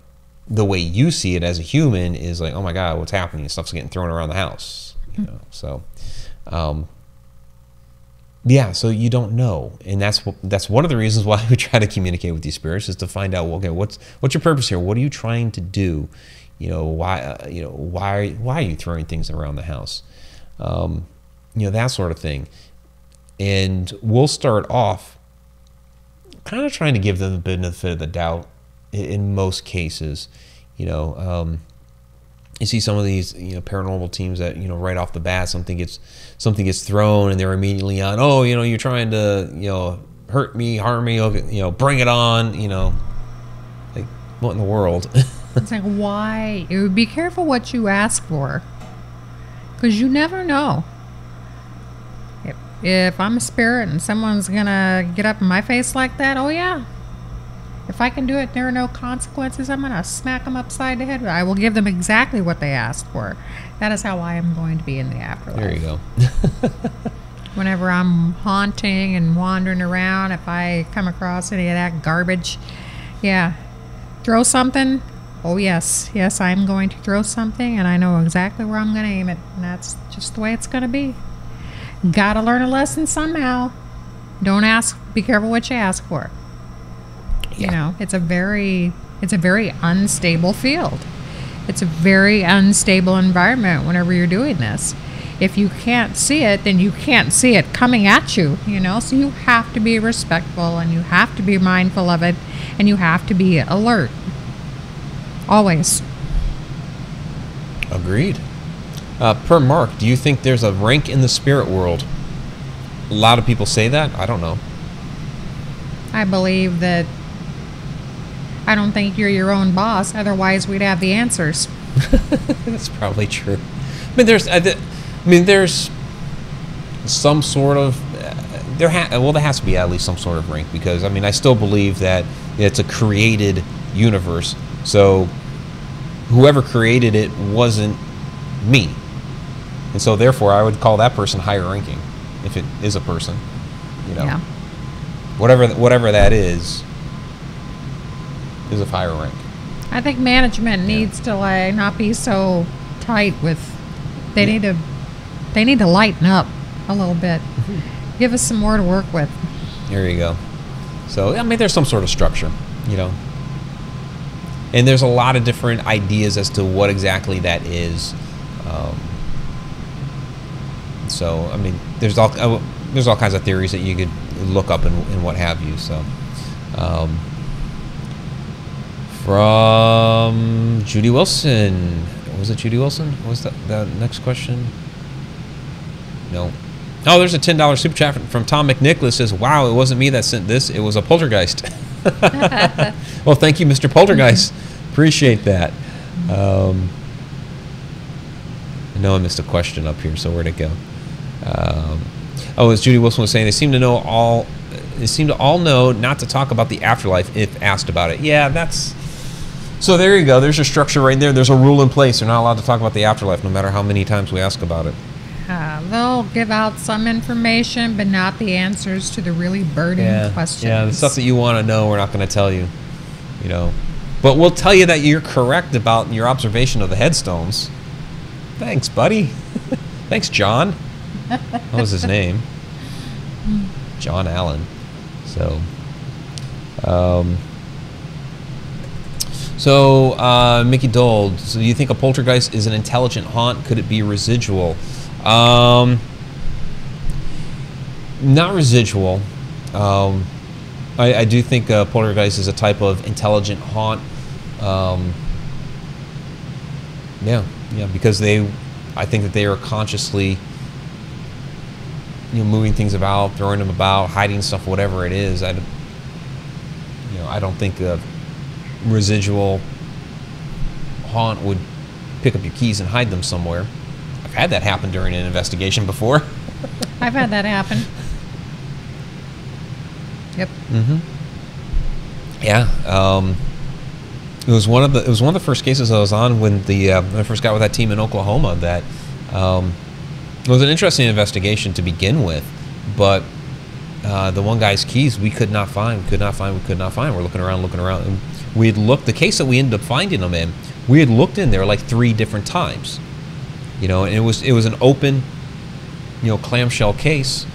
the way you see it as a human is like, oh my God, what's happening? Stuff's getting thrown around the house, you know. So, yeah, so you don't know, and that's one of the reasons why we try to communicate with these spirits, is to find out, well, okay, what's your purpose here? What are you trying to do? You know, why are you throwing things around the house? You know, that sort of thing. And we'll start off kind of trying to give them the benefit of the doubt in most cases. You know, you see some of these, you know, paranormal teams that, you know, right off the bat something gets thrown and they're immediately on, oh, you know, you're trying to, you know, hurt me, harm me, okay, you know, bring it on, you know, like, what in the world? It's like, why? Be careful what you ask for, because you never know. If I'm a spirit and someone's gonna get up in my face like that, oh yeah. If I can do it, there are no consequences. I'm gonna smack them upside the head. I will give them exactly what they asked for. That is how I am going to be in the afterlife. There you go. Whenever I'm haunting and wandering around, if I come across any of that garbage, yeah, throw something. Oh yes, I'm going to throw something, and I know exactly where I'm going to aim it, and that's just the way it's going to be. Gotta learn a lesson somehow. Don't ask. Be careful what you ask for. Yeah. You know, it's a very unstable field. It's a very unstable environment whenever you're doing this. If you can't see it, then you can't see it coming at you, you know? So you have to be respectful, and you have to be mindful of it, and you have to be alert. Always. Agreed. Per Mark, do you think there's a rank in the spirit world? A lot of people say that. I don't know. I believe that I don't think you're your own boss. Otherwise, we'd have the answers. That's probably true. I mean, there's some sort of there has to be at least some sort of rank, because I mean, I still believe that it's a created universe. So whoever created it wasn't me, and so therefore I would call that person higher ranking, if it is a person. You know, Yeah. whatever that is of higher rank. I think management needs to like not be so tight with. They need to lighten up a little bit. Give us some more to work with. There you go. So I mean, there's some sort of structure, you know, and there's a lot of different ideas as to what exactly that is. So I mean, there's all kinds of theories that you could look up and what have you. So. From Judy Wilson. Was it Judy Wilson? What was that next question? No. Oh, there's a $10 super chat from Tom McNicholas. Says, wow, it wasn't me that sent this. It was a poltergeist. Well, thank you, Mr. Poltergeist. Appreciate that. I know I missed a question up here, so where'd it go? As Judy Wilson was saying, they seem to all know not to talk about the afterlife if asked about it. Yeah, that's... So there you go. There's your structure right there. There's a rule in place. They're not allowed to talk about the afterlife, no matter how many times we ask about it. They'll give out some information, but not the answers to the really burning questions. Yeah, the stuff that you want to know, we're not going to tell you. You know, but we'll tell you that you're correct about your observation of the headstones. Thanks, buddy. Thanks, John. What was his name? John Allen. So, Mickey Dole, so do you think a poltergeist is an intelligent haunt? Could it be residual? Not residual. I do think a poltergeist is a type of intelligent haunt. Yeah, because I think that they are consciously, moving things about, throwing them about, hiding stuff, whatever it is. I don't think residual haunt would pick up your keys and hide them somewhere. I've had that happen during an investigation before. I've had that happen. Yep. Yeah. It was one of the first cases I was on when I first got with that team in Oklahoma. That it was an interesting investigation to begin with, but the one guy's keys we could not find. We're looking around, and we had looked. The case that we ended up finding them in, we had looked in there like 3 different times. You know, and it was an open, you know, clamshell case.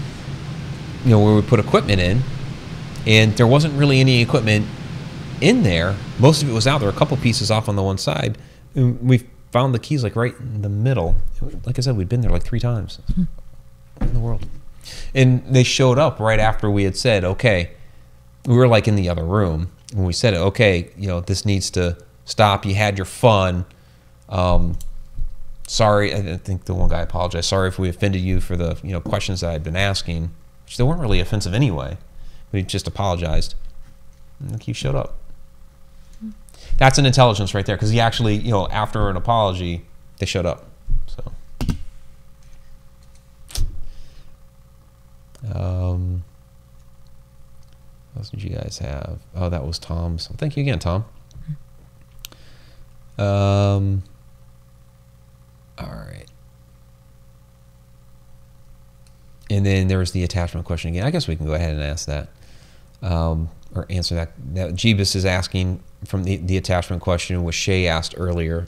You know, where we put equipment in, and there wasn't really any equipment in there. Most of it was out. There were a couple pieces off on the one side. And we found the keys like right in the middle. Like I said, we'd been there like 3 times. What in the world? And they showed up right after we had said, okay, we were like in the other room when we said it, okay, you know, this needs to stop. You had your fun. Sorry, I think the one guy apologized. Sorry if we offended you for the, you know, questions that I'd been asking, which they weren't really offensive anyway. But he just apologized. And the key showed up. That's an intelligence right there, because he actually, you know, after an apology, they showed up. So, what else did you guys have? Oh, that was Tom's. Well, thank you again, Tom. All right. And then there was the attachment question again. I guess we can go ahead and ask that, or answer that. Now, Jeebus is asking from the attachment question, which Shay asked earlier.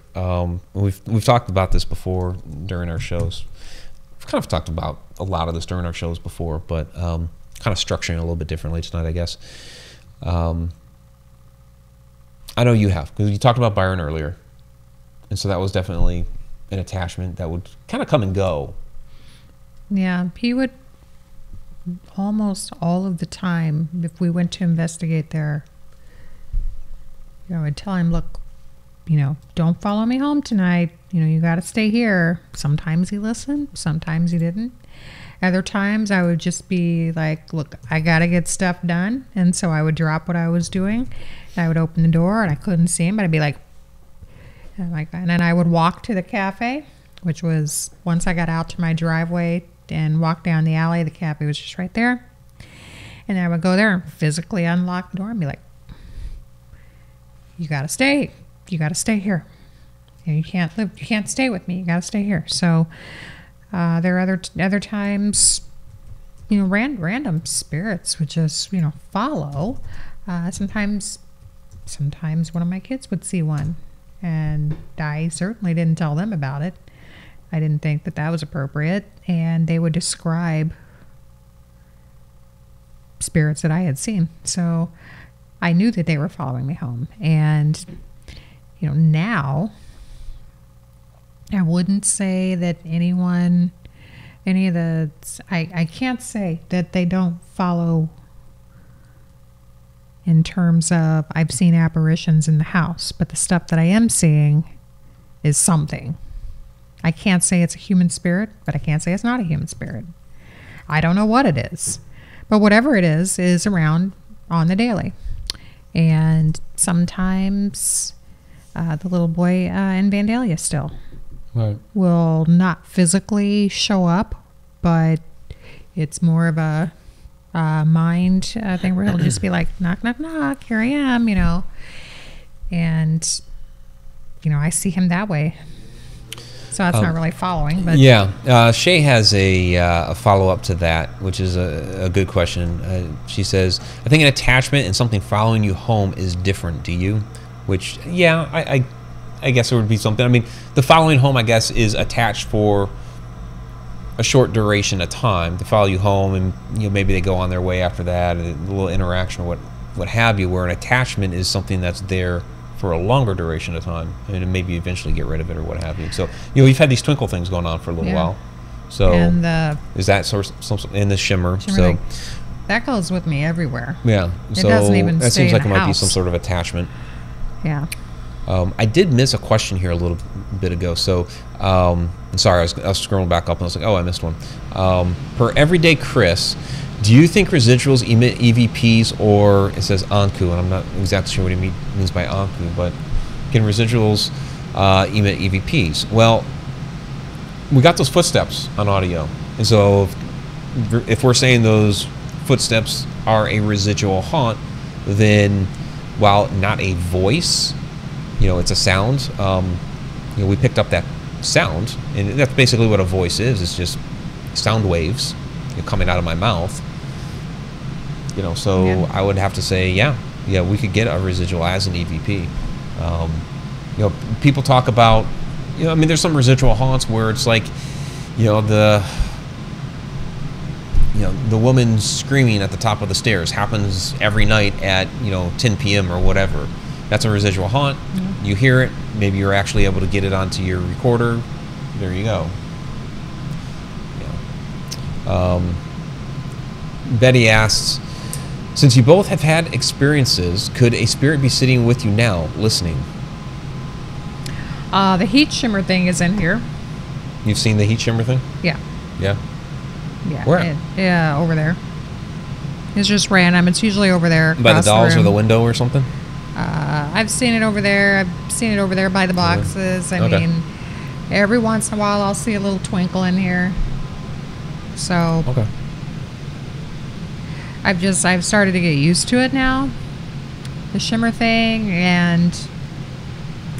We've talked about this before during our shows. We've kind of talked about a lot of this during our shows before, but kind of structuring it a little bit differently tonight, I guess. I know you have, because you talked about Byron earlier, and so that was definitely an attachment that would kind of come and go. Yeah, he would almost all of the time, if we went to investigate there, you know, I'd tell him, look, you know, don't follow me home tonight. You know, you got to stay here. Sometimes he listened, sometimes he didn't. Other times I would just be like, look, I got to get stuff done. And so I would drop what I was doing. And I would open the door and I couldn't see him, but I'd be like, and then I would walk to the cafe, which was once I got out to my driveway and walked down the alley, the cafe was just right there. And I would go there and physically unlock the door and be like, you got to stay. You got to stay here. You can't stay with me. You got to stay here. So there are other times, you know, random spirits would just, you know, follow. Sometimes one of my kids would see one, and I certainly didn't tell them about it. I didn't think that was appropriate, and they would describe spirits that I had seen. So I knew that they were following me home. And, you know, now I wouldn't say that I can't say that they don't follow in terms of I've seen apparitions in the house, but the stuff that I am seeing is something. I can't say it's a human spirit, but I can't say it's not a human spirit. I don't know what it is, but whatever it is around on the daily. And sometimes the little boy in Vandalia still will not physically show up, but it's more of a mind thing where he'll just be like, knock, knock, knock, here I am, you know. And, you know, I see him that way. So that's not really following. But yeah. Shay has a follow-up to that, which is a good question. She says, I think an attachment and something following you home is different. Do you? Which, yeah, I guess it would be something. I mean, the following home, I guess, is attached for a short duration of time to follow you home, and, you know, maybe they go on their way after that, a little interaction or what have you, where an attachment is something that's there for a longer duration of time, and maybe eventually get rid of it or what have you. So, you know, we've had these twinkle things going on for a little while. So is that sort of in the shimmer? So that goes with me everywhere. Yeah. It doesn't even that stay seems in like it the might house. be some sort of attachment. Yeah. I did miss a question here a little bit ago. So, sorry, I was scrolling back up and I was like, oh, I missed one. Per Everyday Chris, Do you think residuals emit EVPs, or it says Anku, and I'm not exactly sure what he means by Anku, but can residuals emit EVPs? Well, we got those footsteps on audio, and so if we're saying those footsteps are a residual haunt, then while not a voice, it's a sound. We picked up that sound, and that's basically what a voice is. It's just sound waves coming out of my mouth. So I would have to say, yeah, we could get a residual as an EVP. People talk about, there's some residual haunts where it's like, the woman screaming at the top of the stairs happens every night at 10 p.m. or whatever. That's a residual haunt. Mm-hmm. You hear it. Maybe you're actually able to get it onto your recorder. There you go. Betty asks, since you both have had experiences, could a spirit be sitting with you now, listening? The heat shimmer thing is in here. You've seen the heat shimmer thing? Yeah. Yeah? Yeah. Where? Yeah, over there. It's just random. It's usually over there. By the dolls or the window or something? I've seen it over there. I've seen it over there by the boxes. I mean, every once in a while I'll see a little twinkle in here. So okay. I've started to get used to it now, the shimmer thing, and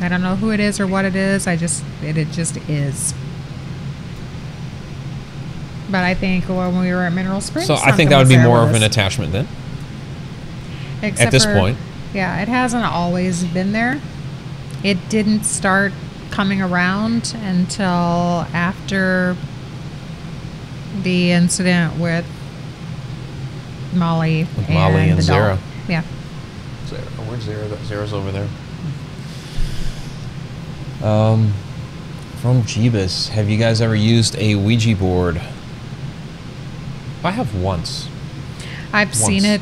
I don't know who it is or what it is. It just is. But I think when we were at Mineral Springs, so I think that would be more of an attachment then. Except at this point. Yeah, it hasn't always been there. It didn't start coming around until after the incident with Molly and Zara. Yeah. Zara. Where's Zara? Zara's over there. From Jeebus, have you guys ever used a Ouija board? I have once. I've seen it,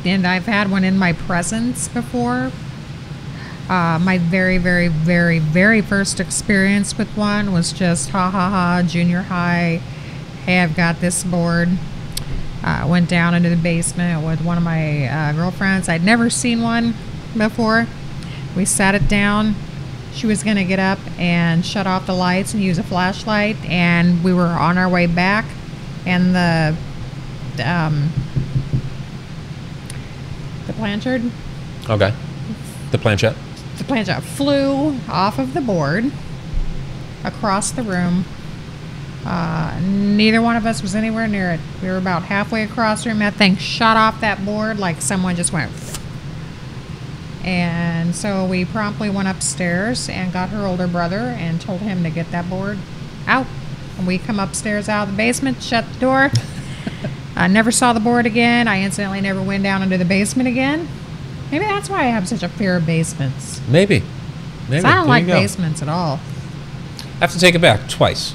and I've had one in my presence before. My very, very, very, very first experience with one was just junior high. Hey, I've got this board. Went down into the basement with one of my girlfriends. I'd never seen one before. We sat it down. She was going to get up and shut off the lights and use a flashlight, and we were on our way back, and the planchard. Okay. The planchette. The planchette flew off of the board across the room. Neither one of us was anywhere near it. We were about halfway across the room. That thing shot off that board like someone just went. And so we promptly went upstairs and got her older brother and told him to get that board out. And we come upstairs out of the basement, shut the door. I never saw the board again. I incidentally never went down into the basement again. Maybe that's why I have such a fear of basements. Maybe. I don't like basements at all. I have to take it back twice.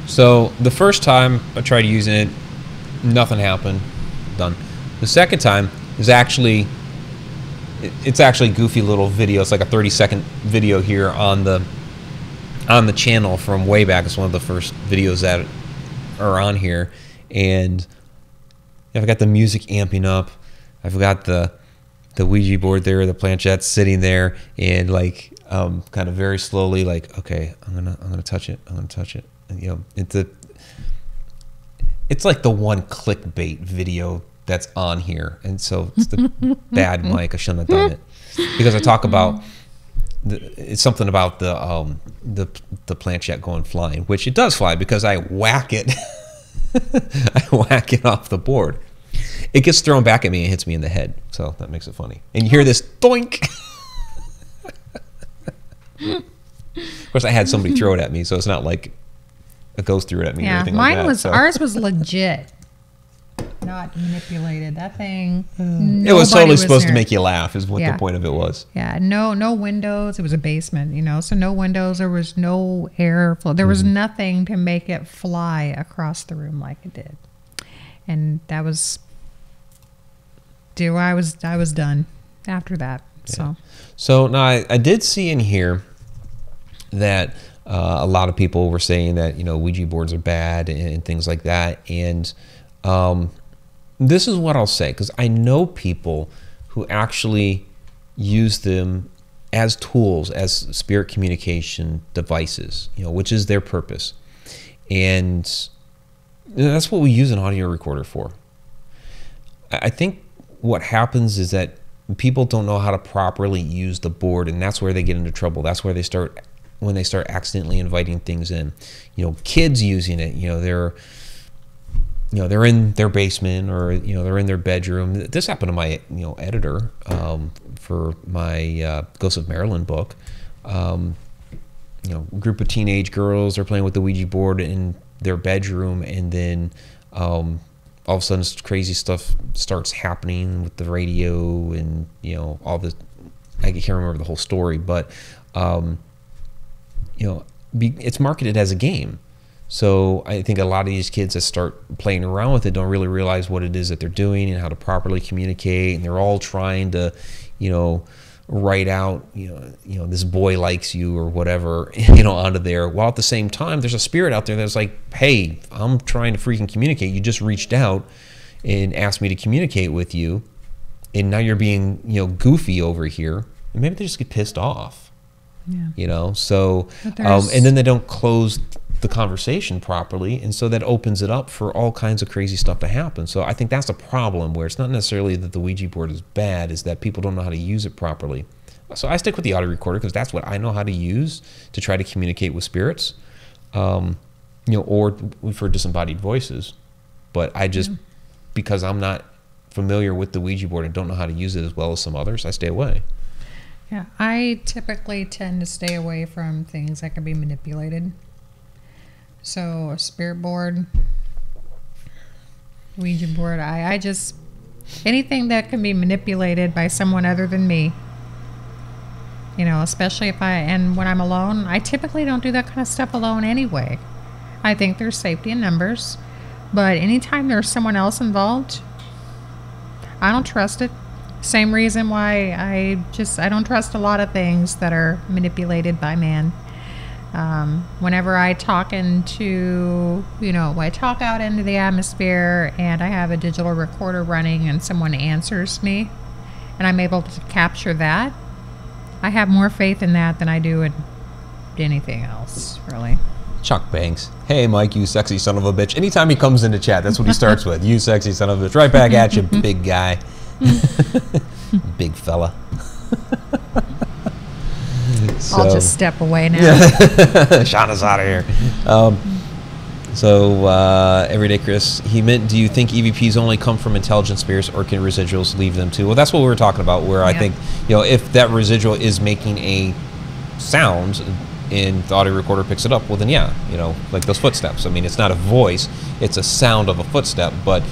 So the first time I tried using it, nothing happened. Done. The second time is actually, it's actually a goofy little video. It's like a 30-second video here on the channel from way back. It's one of the first videos that are on here, and I've got the music amping up. I've got the Ouija board there, the planchette sitting there, and like kind of very slowly, like, okay, I'm gonna touch it. I'm gonna touch it. And, it's like the one clickbait video that's on here, and so it's the bad mic. I shouldn't have done it because I talk about it's something about the planchette going flying, which it does fly because I whack it. I whack it off the board. It gets thrown back at me and hits me in the head, so that makes it funny. And you hear this doink. Of course, I had somebody throw it at me, so it's not like it goes through it at me or anything like that. Mine was ours was legit, not manipulated. That thing. It was totally supposed to make you laugh, is what the point of it was. Yeah, no windows. It was a basement, so no windows. There was no air flow. There was nothing to make it fly across the room like it did, and that was. I was done after that. So now I did see in here that a lot of people were saying that Ouija boards are bad and things like that, and this is what I'll say, because I know people who actually use them as tools, as spirit communication devices, which is their purpose. And that's what we use an audio recorder for. I think what happens is that people don't know how to properly use the board, and that's where they get into trouble. That's where when they start accidentally inviting things in. Kids using it, they're in their basement, or they're in their bedroom. This happened to my editor for my Ghosts of Maryland book. Group of teenage girls are playing with the Ouija board in their bedroom, and then all of a sudden crazy stuff starts happening with the radio and all this. I can't remember the whole story, but it's marketed as a game. So I think a lot of these kids that start playing around with it don't really realize what it is that they're doing and how to properly communicate, and they're all trying to write out this boy likes you or whatever onto there, while at the same time there's a spirit out there that's like, hey, I'm trying to freaking communicate. You just reached out and asked me to communicate with you, and now you're being goofy over here. And maybe they just get pissed off. So and then they don't close the conversation properly, and so that opens it up for all kinds of crazy stuff to happen. So I think that's a problem, where it's not necessarily that the Ouija board is bad, is that people don't know how to use it properly. So I stick with the audio recorder because that's what I know how to use to try to communicate with spirits, or for disembodied voices. But I just, because I'm not familiar with the Ouija board and don't know how to use it as well as some others, I stay away. Yeah, I typically tend to stay away from things that can be manipulated. So a spirit board, Ouija board, I just, anything that can be manipulated by someone other than me, especially and when I'm alone, I typically don't do that kind of stuff alone anyway. I think there's safety in numbers, but anytime there's someone else involved, I don't trust it. Same reason why I don't trust a lot of things that are manipulated by man. Whenever I talk I talk out into the atmosphere and I have a digital recorder running and someone answers me and I'm able to capture that, I have more faith in that than I do in anything else, really. Chuck Banks. Hey, Mike, you sexy son of a bitch. Anytime he comes into chat, that's what he starts with. You sexy son of a bitch. Right back at you, big guy. Big fella. So, I'll just step away now. Shana's out of here. Everyday Chris, he meant, do you think EVPs only come from intelligent spirits, or can residuals leave them too? Well, that's what we were talking about, where I think, if that residual is making a sound and the audio recorder picks it up, well then like those footsteps. I mean, it's not a voice, it's a sound of a footstep, but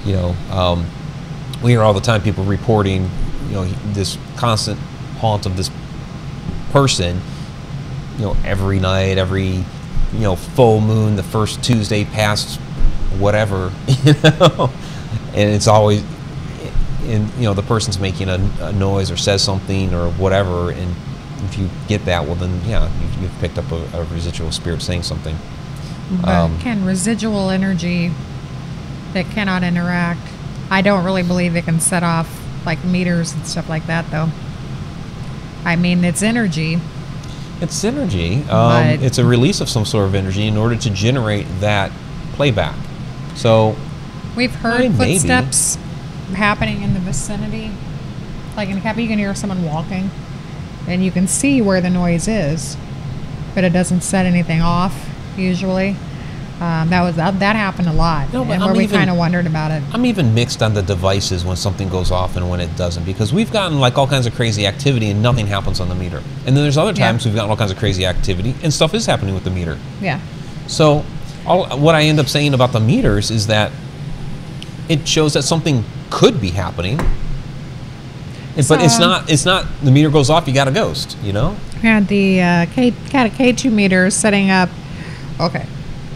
we hear all the time people reporting, this constant haunt of this person, every night, every, full moon, the first Tuesday past whatever, and it's always, and the person's making a noise or says something or whatever, and if you get that, well then, you've picked up a residual spirit saying something. But can residual energy that cannot interact, I don't really believe it can set off like meters and stuff like that, though. I mean, it's energy. It's energy. It's a release of some sort of energy in order to generate that playback. So we've heard footsteps happening in the vicinity. Like in a cafe, you can hear someone walking, and you can see where the noise is, but it doesn't set anything off usually. That happened a lot, no, and we kind of wondered about it. I'm even mixed on the devices when something goes off and when it doesn't, because we've gotten like all kinds of crazy activity and nothing happens on the meter, and then there's other times we've gotten all kinds of crazy activity and stuff is happening with the meter. Yeah. So what I end up saying about the meters is that it shows that something could be happening, but it's not. The meter goes off, you got a ghost. We had the had a K2 meter setting up. Okay.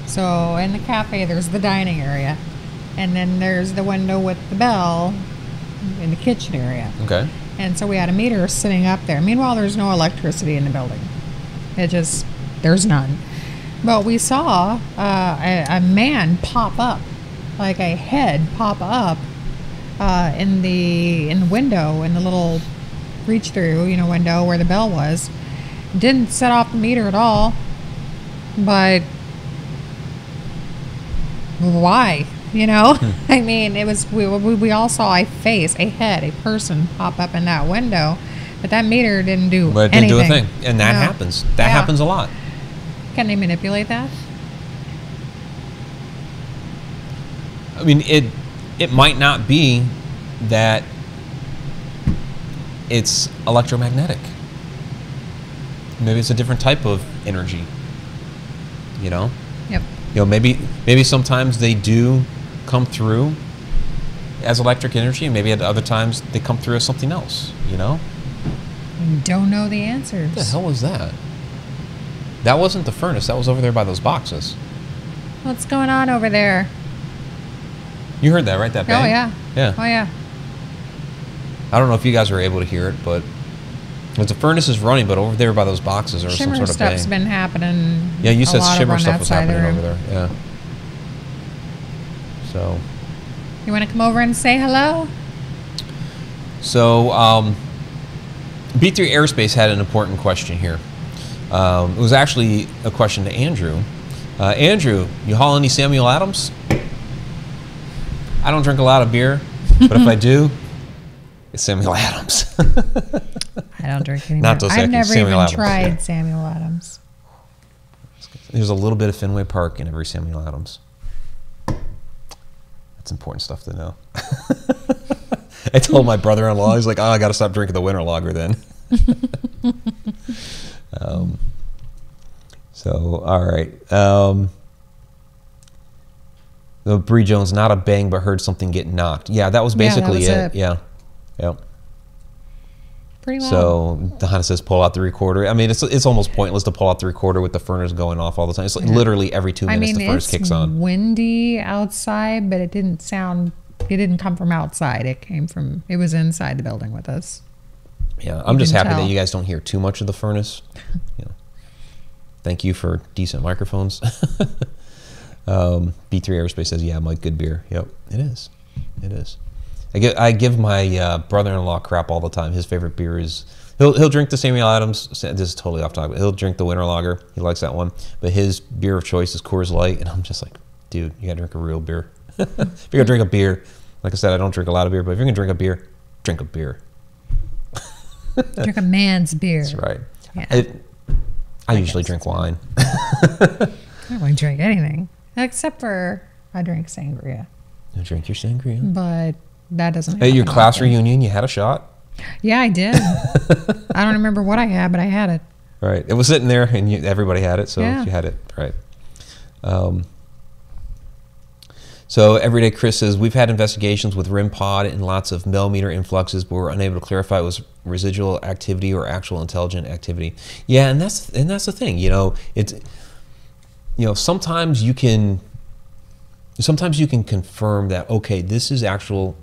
So in the cafe, there's the dining area, and then there's the window with the bell in the kitchen area. Okay. And so we had a meter sitting up there. Meanwhile, there's no electricity in the building. There's none. But we saw a man pop up, like a head pop up in the window, in the little reach through, window where the bell was. Didn't set off the meter at all. But why? I mean, it was we all saw a face, a head, a person pop up in that window, but that meter didn't do anything. But it didn't do a thing, and that happens. That happens a lot. Can they manipulate that? I mean, it might not be that it's electromagnetic. Maybe it's a different type of energy. Yep. Maybe sometimes they do come through as electric energy, and maybe at other times they come through as something else. We don't know the answers. What the hell was that? That wasn't the furnace. That was over there by those boxes. What's going on over there? You heard that, right? That bang? Oh, yeah. Yeah. Oh, yeah. I don't know if you guys were able to hear it, but the furnace is running, but over there by those boxes there was some sort of bang. Shimmer stuff's been happening. Yeah, you said shimmer on stuff was that side happening of the over there. Yeah. So. You want to come over and say hello? So, B3 Aerospace had an important question here. It was actually a question to Andrew. Andrew, you haul any Samuel Adams? I don't drink a lot of beer, but if I do, it's Samuel Adams. I don't drink anymore. Not Dos Equis, I've never Samuel even Adams. tried Samuel Adams. There's a little bit of Fenway Park in every Samuel Adams. That's important stuff to know. I told my brother-in-law, he's like, I got to stop drinking the winter lager then. So, all right. Bree Jones, not a bang, but heard something get knocked. Yeah, that was basically it. Yeah. Yep. Pretty well. So Donna says pull out the recorder. I mean, it's almost pointless to pull out the recorder with the furnace going off all the time. It's like literally every 2 minutes the furnace kicks on. It's windy outside, but it didn't come from outside. It was inside the building with us. Yeah, I'm just happy that you guys don't hear too much of the furnace. Thank you for decent microphones. B3 Aerospace says, yeah, Mike, good beer. Yep, it is. It is. I give my brother-in-law crap all the time. His favorite beer is, he'll drink the Samuel Adams. This is totally off topic. He'll drink the winter lager. He likes that one. But his beer of choice is Coors Light. And I'm just like, dude, you got to drink a real beer. If you're going to drink a beer, like I said, I don't drink a lot of beer. But if you're going to drink a beer, drink a beer. Drink a man's beer. That's right. Yeah. I usually drink wine. I don't really drink anything. Except for I drink sangria. You drink your sangria. But that doesn't At your happen class often. reunion, you had a shot? Yeah, I did. I don't remember what I had, but I had it. Right. It was sitting there, and everybody had it, so Yeah. you had it. Right. So Everyday Chris says, we've had investigations with RIM pod and lots of millimeter influxes, but we're unable to clarify it was residual activity or actual intelligent activity. Yeah, and that's the thing. Sometimes you can confirm that, okay, this is actual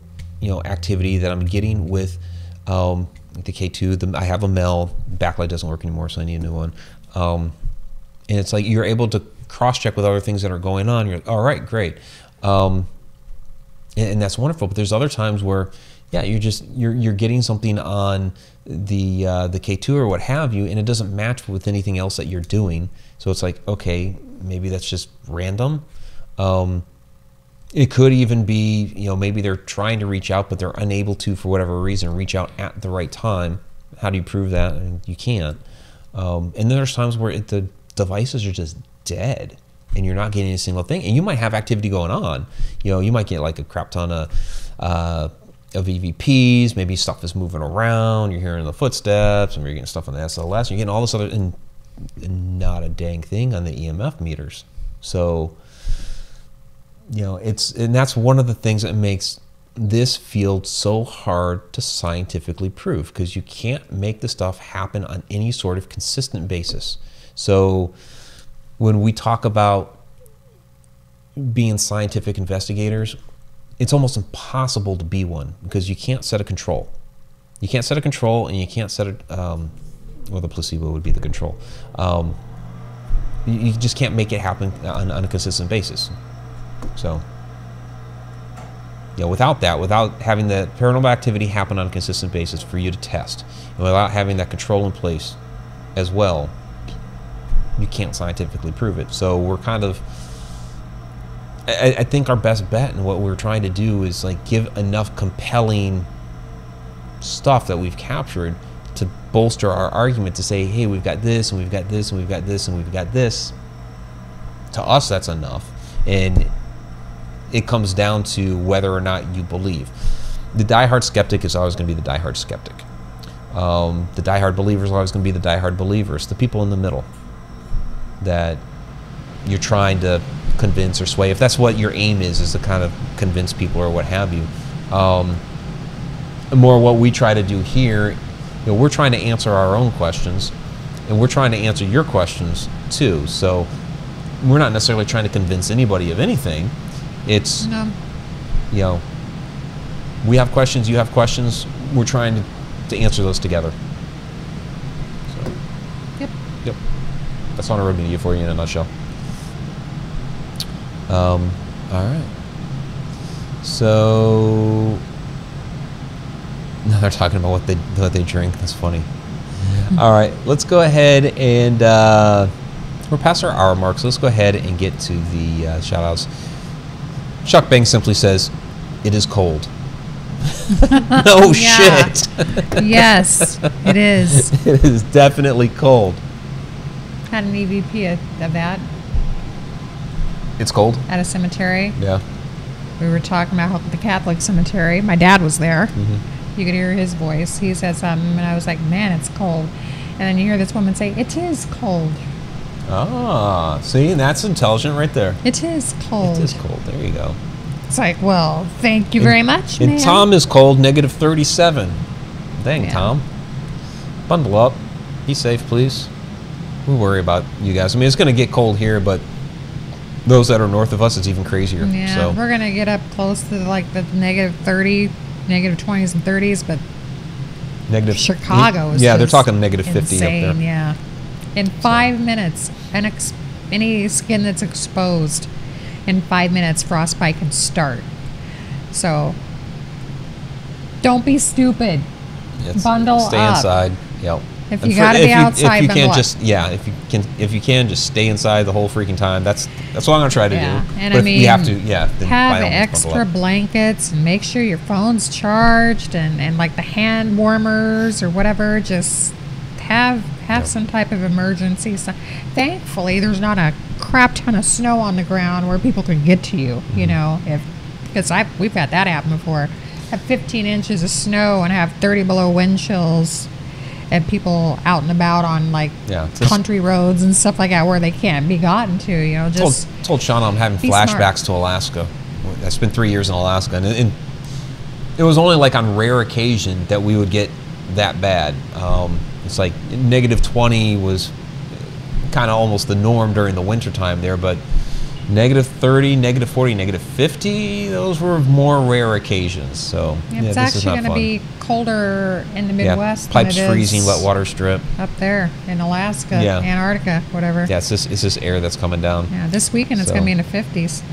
activity that I'm getting with the K2. I have a Mel backlight doesn't work anymore, so I need a new one. And it's like you're able to cross-check with other things that are going on. You're like, all right, great. And that's wonderful. But there's other times where, yeah, you're getting something on the K2 or what have you, and it doesn't match with anything else that you're doing. So it's like, okay, maybe that's just random. It could even be, maybe they're trying to reach out, but they're unable to, for whatever reason, reach out at the right time. How do you prove that? I mean, you can't. And then there's times where the devices are just dead, and you're not getting a single thing. And you might have activity going on. You might get like a crap ton of EVPs. Maybe stuff is moving around. You're hearing the footsteps, and you're getting stuff on the SLS. You're getting all this other, and not a dang thing on the EMF meters. So, and that's one of the things that makes this field so hard to scientifically prove, because you can't make the stuff happen on any sort of consistent basis. So when we talk about being scientific investigators, it's almost impossible to be one, because you can't set a control. You can't set a control, and you can't set a, well, the placebo would be the control. You just can't make it happen on a consistent basis. So, You know, without that, without having the paranormal activity happen on a consistent basis for you to test, and without having that control in place as well, you can't scientifically prove it. So we're kind of, I think our best bet and what we're trying to do is like give enough compelling stuff that we've captured to bolster our argument to say, hey, we've got this and we've got this and we've got this and we've got this. To us, that's enough. And it comes down to whether or not you believe. The diehard skeptic is always going to be the diehard skeptic. The diehard believer is always going to be the diehard believers. The people in the middle that you're trying to convince or sway, if that's what your aim is to kind of convince people or what have you. More what we try to do here, you know, we're trying to answer our own questions, and we're trying to answer your questions too. So we're not necessarily trying to convince anybody of anything. It's, you know, we have questions, you have questions, we're trying to answer those together. So, yep. That's on a road media for you in a nutshell. All right. So now they're talking about what they drink. That's funny. All right, let's go ahead and we're past our hour mark, so let's go ahead and get to the shout-outs. Chuck Bang simply says, "It is cold." No shit. Yes, it is. It is definitely cold. Had an EVP of that It's cold? at a cemetery. Yeah. We were talking about the Catholic cemetery. My dad was there. Mm-hmm. You could hear his voice. He said something, and I was like, man, it's cold. And then you hear this woman say, it is cold. Ah, see, and that's intelligent right there. It is cold. It is cold. There you go. It's like, well, thank you very much, And man. Tom is cold, -37. Dang, Yeah. Tom. Bundle up. Be safe, please. We worry about you guys. I mean, it's going to get cold here, but those that are north of us, it's even crazier. Yeah, So we're going to get up close to like the -30, -20s and 30s, but negative. Chicago is Yeah, they're just talking -50 insane, up there. Yeah. In 5 minutes, any skin that's exposed, in 5 minutes, frostbite can start. So, don't be stupid. Bundle stay up. inside. Yep. If you gotta be outside, if you bundle can't up. just if you can just stay inside the whole freaking time. That's what I'm gonna try to Yeah, do. and But I if mean, you have to, yeah. Then have by all means, bundle extra up. blankets and make sure your phone's charged and like the hand warmers or whatever. Just have some type of emergency. So, thankfully, there's not a crap ton of snow on the ground where people can get to you. You know, because we've had that happen before. Have 15 inches of snow and have 30 below wind chills, and people out and about on like country roads and stuff like that where they can't be gotten to. You know, just told Shana I'm having be flashbacks smart. to Alaska. I spent 3 years in Alaska, and it was only like on rare occasion that we would get that bad. It's like -20 was kind of almost the norm during the winter time there, but -30, -40, -50, those were more rare occasions. So it's this is actually not going to fun. be colder in the Midwest than Pipes it is freezing, wet water strip. up there in Alaska, Yeah. Antarctica, whatever. Yeah, it's this air that's coming down. Yeah, this weekend it's So- going to be in the 50s.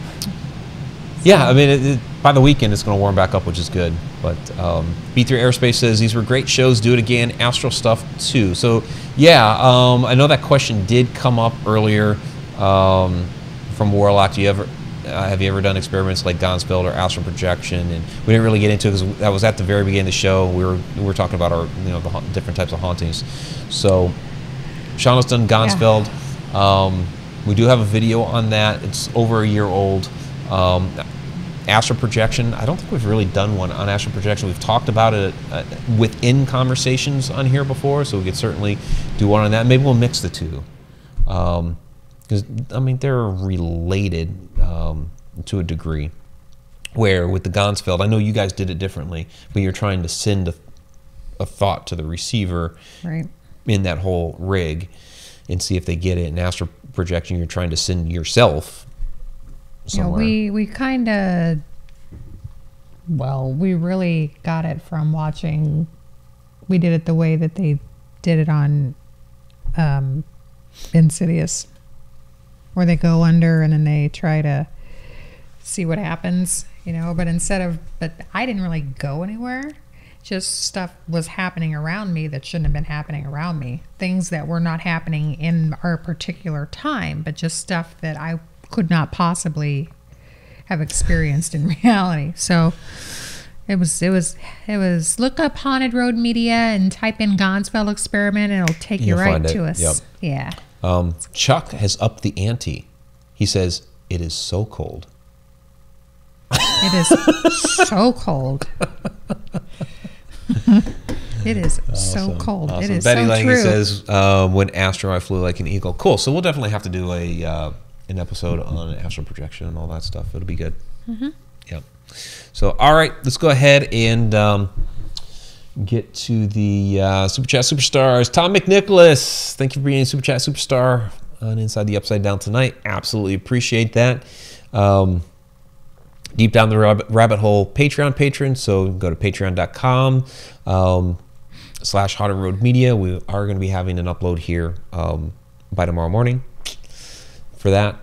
Yeah, I mean, by the weekend it's going to warm back up, which is good. But B3 Aerospace says these were great shows. Do it again. Astral stuff too. So yeah, I know that question did come up earlier from Warlock. Do you ever have you ever done experiments like Gonspeld or astral projection? And we didn't really get into it because that was at the very beginning of the show. We were talking about our the different types of hauntings. So Shauna's done Gonspeld. We do have a video on that. It's over a year old. Astral projection, I don't think we've really done one on astral projection. We've talked about it within conversations on here before, so we could certainly do one on that. Maybe we'll mix the two, because I mean they're related to a degree. Where with the Gonspeld, I know you guys did it differently, but you're trying to send a thought to the receiver Right. in that whole rig and see if they get it. In astral projection, you're trying to send yourself somewhere. We kind of, we really got it from watching. We did it the way that they did it on Insidious, where they go under and then they try to see what happens, you know. But but I didn't really go anywhere. Just stuff was happening around me that shouldn't have been happening around me. Things that were not happening in our particular time, but just stuff that I could not possibly have experienced in reality. So it was look up Haunted Road Media and type in Gonsfeld Experiment and it'll take you right to us. Yep. Yeah. Chuck has upped the ante. He says, it is so cold. It is so cold. It is so cold. Awesome. It is Betty so Lange true. says, when Astro I flew like an eagle. Cool. So we'll definitely have to do an episode on astral projection and all that stuff. It'll be good. Yep. So, all right, let's go ahead and get to the Super Chat Superstars. Tom McNicholas, thank you for being a Super Chat Superstar on Inside the Upside Down tonight. Absolutely appreciate that. Deep Down the Rabbit Hole Patreon patron, so go to patreon.com / Haunted Road Media. We are going to be having an upload here by tomorrow morning for that.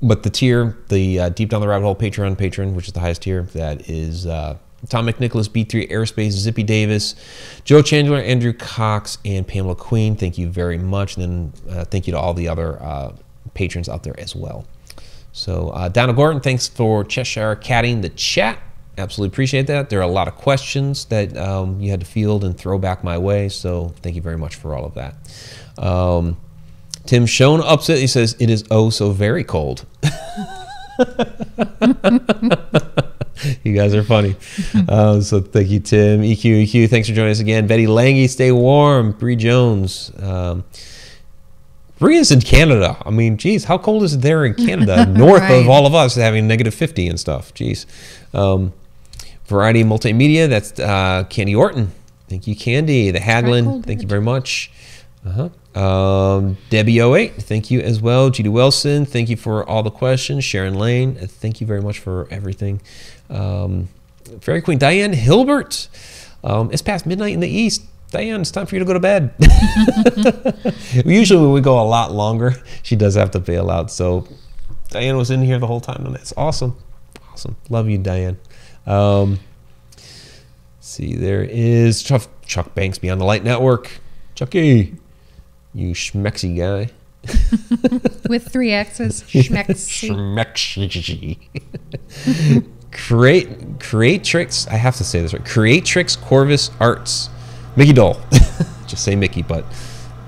But the tier, the Deep Down the Rabbit Hole Patreon patron, which is the highest tier, that is Tom McNicholas, B3 Aerospace, Zippy Davis, Joe Chandler, Andrew Cox, and Pamela Queen. Thank you very much. And then thank you to all the other patrons out there as well. So Donna Gordon, thanks for Cheshire catting the chat. Absolutely appreciate that. There are a lot of questions that you had to field and throw back my way. So thank you very much for all of that. Tim Schoen ups it. He says, it is oh so very cold. You guys are funny. So thank you, Tim. EQ, thanks for joining us again. Betty Lange, stay warm. Bree Jones. Bree is in Canada. I mean, geez, how cold is it there in Canada? North Right. of all of us having -50 and stuff. Geez. Variety Multimedia, that's Candy Orton. Thank you, Candy. The Haglin, thank you very much. Debbie 08, thank you as well. Judy Wilson, thank you for all the questions. Sharon Lane, thank you very much for everything. Fairy Queen Diane Hilbert, it's past midnight in the East. Diane, it's time for you to go to bed. Usually when we go a lot longer, she does have to bail out. So Diane was in here the whole time, and it's awesome. Awesome. Love you, Diane. See, there is Chuck Banks Beyond the Light Network. Chucky, you schmexy guy. With 3 X's. Schmexy. Creatrix, I have to say this right. Creatrix Corvus Arts. Mickey Doll. Just say Mickey, but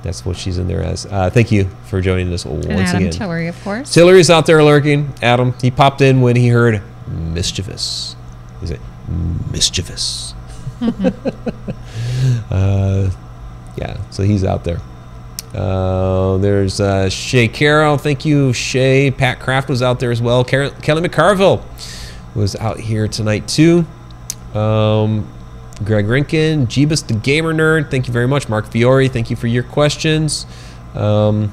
that's what she's in there as. Thank you for joining us once And Adam again. Tillery, of course. Tillery's out there lurking. Adam, he popped in when he heard mischievous. Is it mischievous? Yeah, so he's out there. There's Shay Carroll. Thank you, Shay. Pat Kraft was out there as well. Kelly McCarville was out here tonight too. Greg Rinkin, Jeebus the Gamer Nerd, thank you very much. Mark Fiore, thank you for your questions. Let's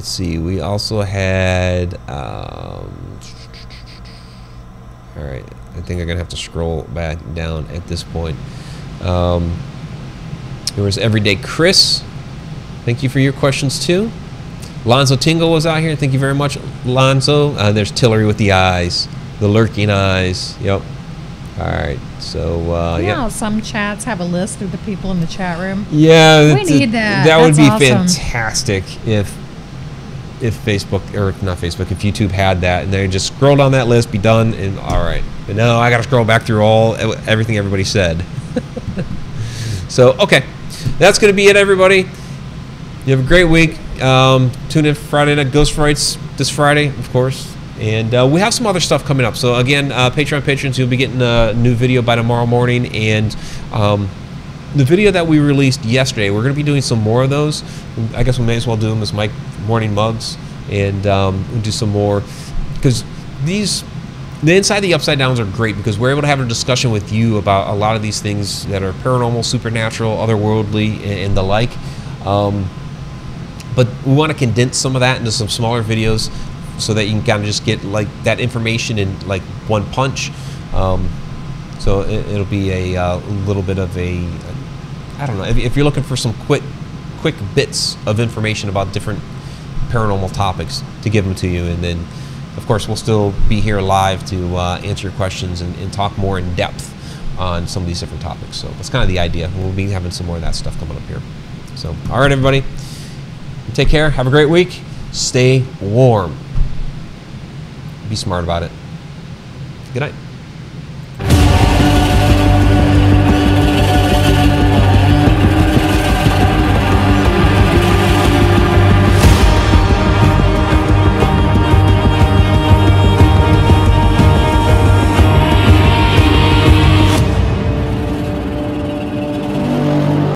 see, we also had all right, I think I'm gonna have to scroll back down at this point. There was Everyday Chris, thank you for your questions too. Lonzo Tingle was out here, thank you very much, Lonzo. There's Tillery with the eyes, the lurking eyes. Yep. All right, so yeah. Some chats have a list of the people in the chat room. Yeah, We need that. That would That's be awesome. fantastic if Facebook, or not Facebook, if YouTube had that, and they just scroll down that list, be done, and all right. But no, I got to scroll back through everything everybody said. So okay, that's gonna be it, everybody. You have a great week. Tune in for Friday Night Ghost Frights this Friday, of course. And we have some other stuff coming up. So again, Patreon patrons, you'll be getting a new video by tomorrow morning. And the video that we released yesterday, we're going to be doing some more of those. I guess we may as well do them as Mike Morning Mugs. And we'll do some more. Because the Inside the Upside Downs are great because we're able to have a discussion with you about a lot of these things that are paranormal, supernatural, otherworldly, and the like. But we want to condense some of that into some smaller videos, so that you can kind of just get like that information in like one punch. So it'll be a little bit of a, I don't know, if you're looking for some quick bits of information about different paranormal topics, to give them to you, and then of course, we'll still be here live to answer your questions and talk more in depth on some of these different topics. So that's kind of the idea. We'll be having some more of that stuff coming up here. So, all right, everybody. Take care. Have a great week. Stay warm. Be smart about it. Good night.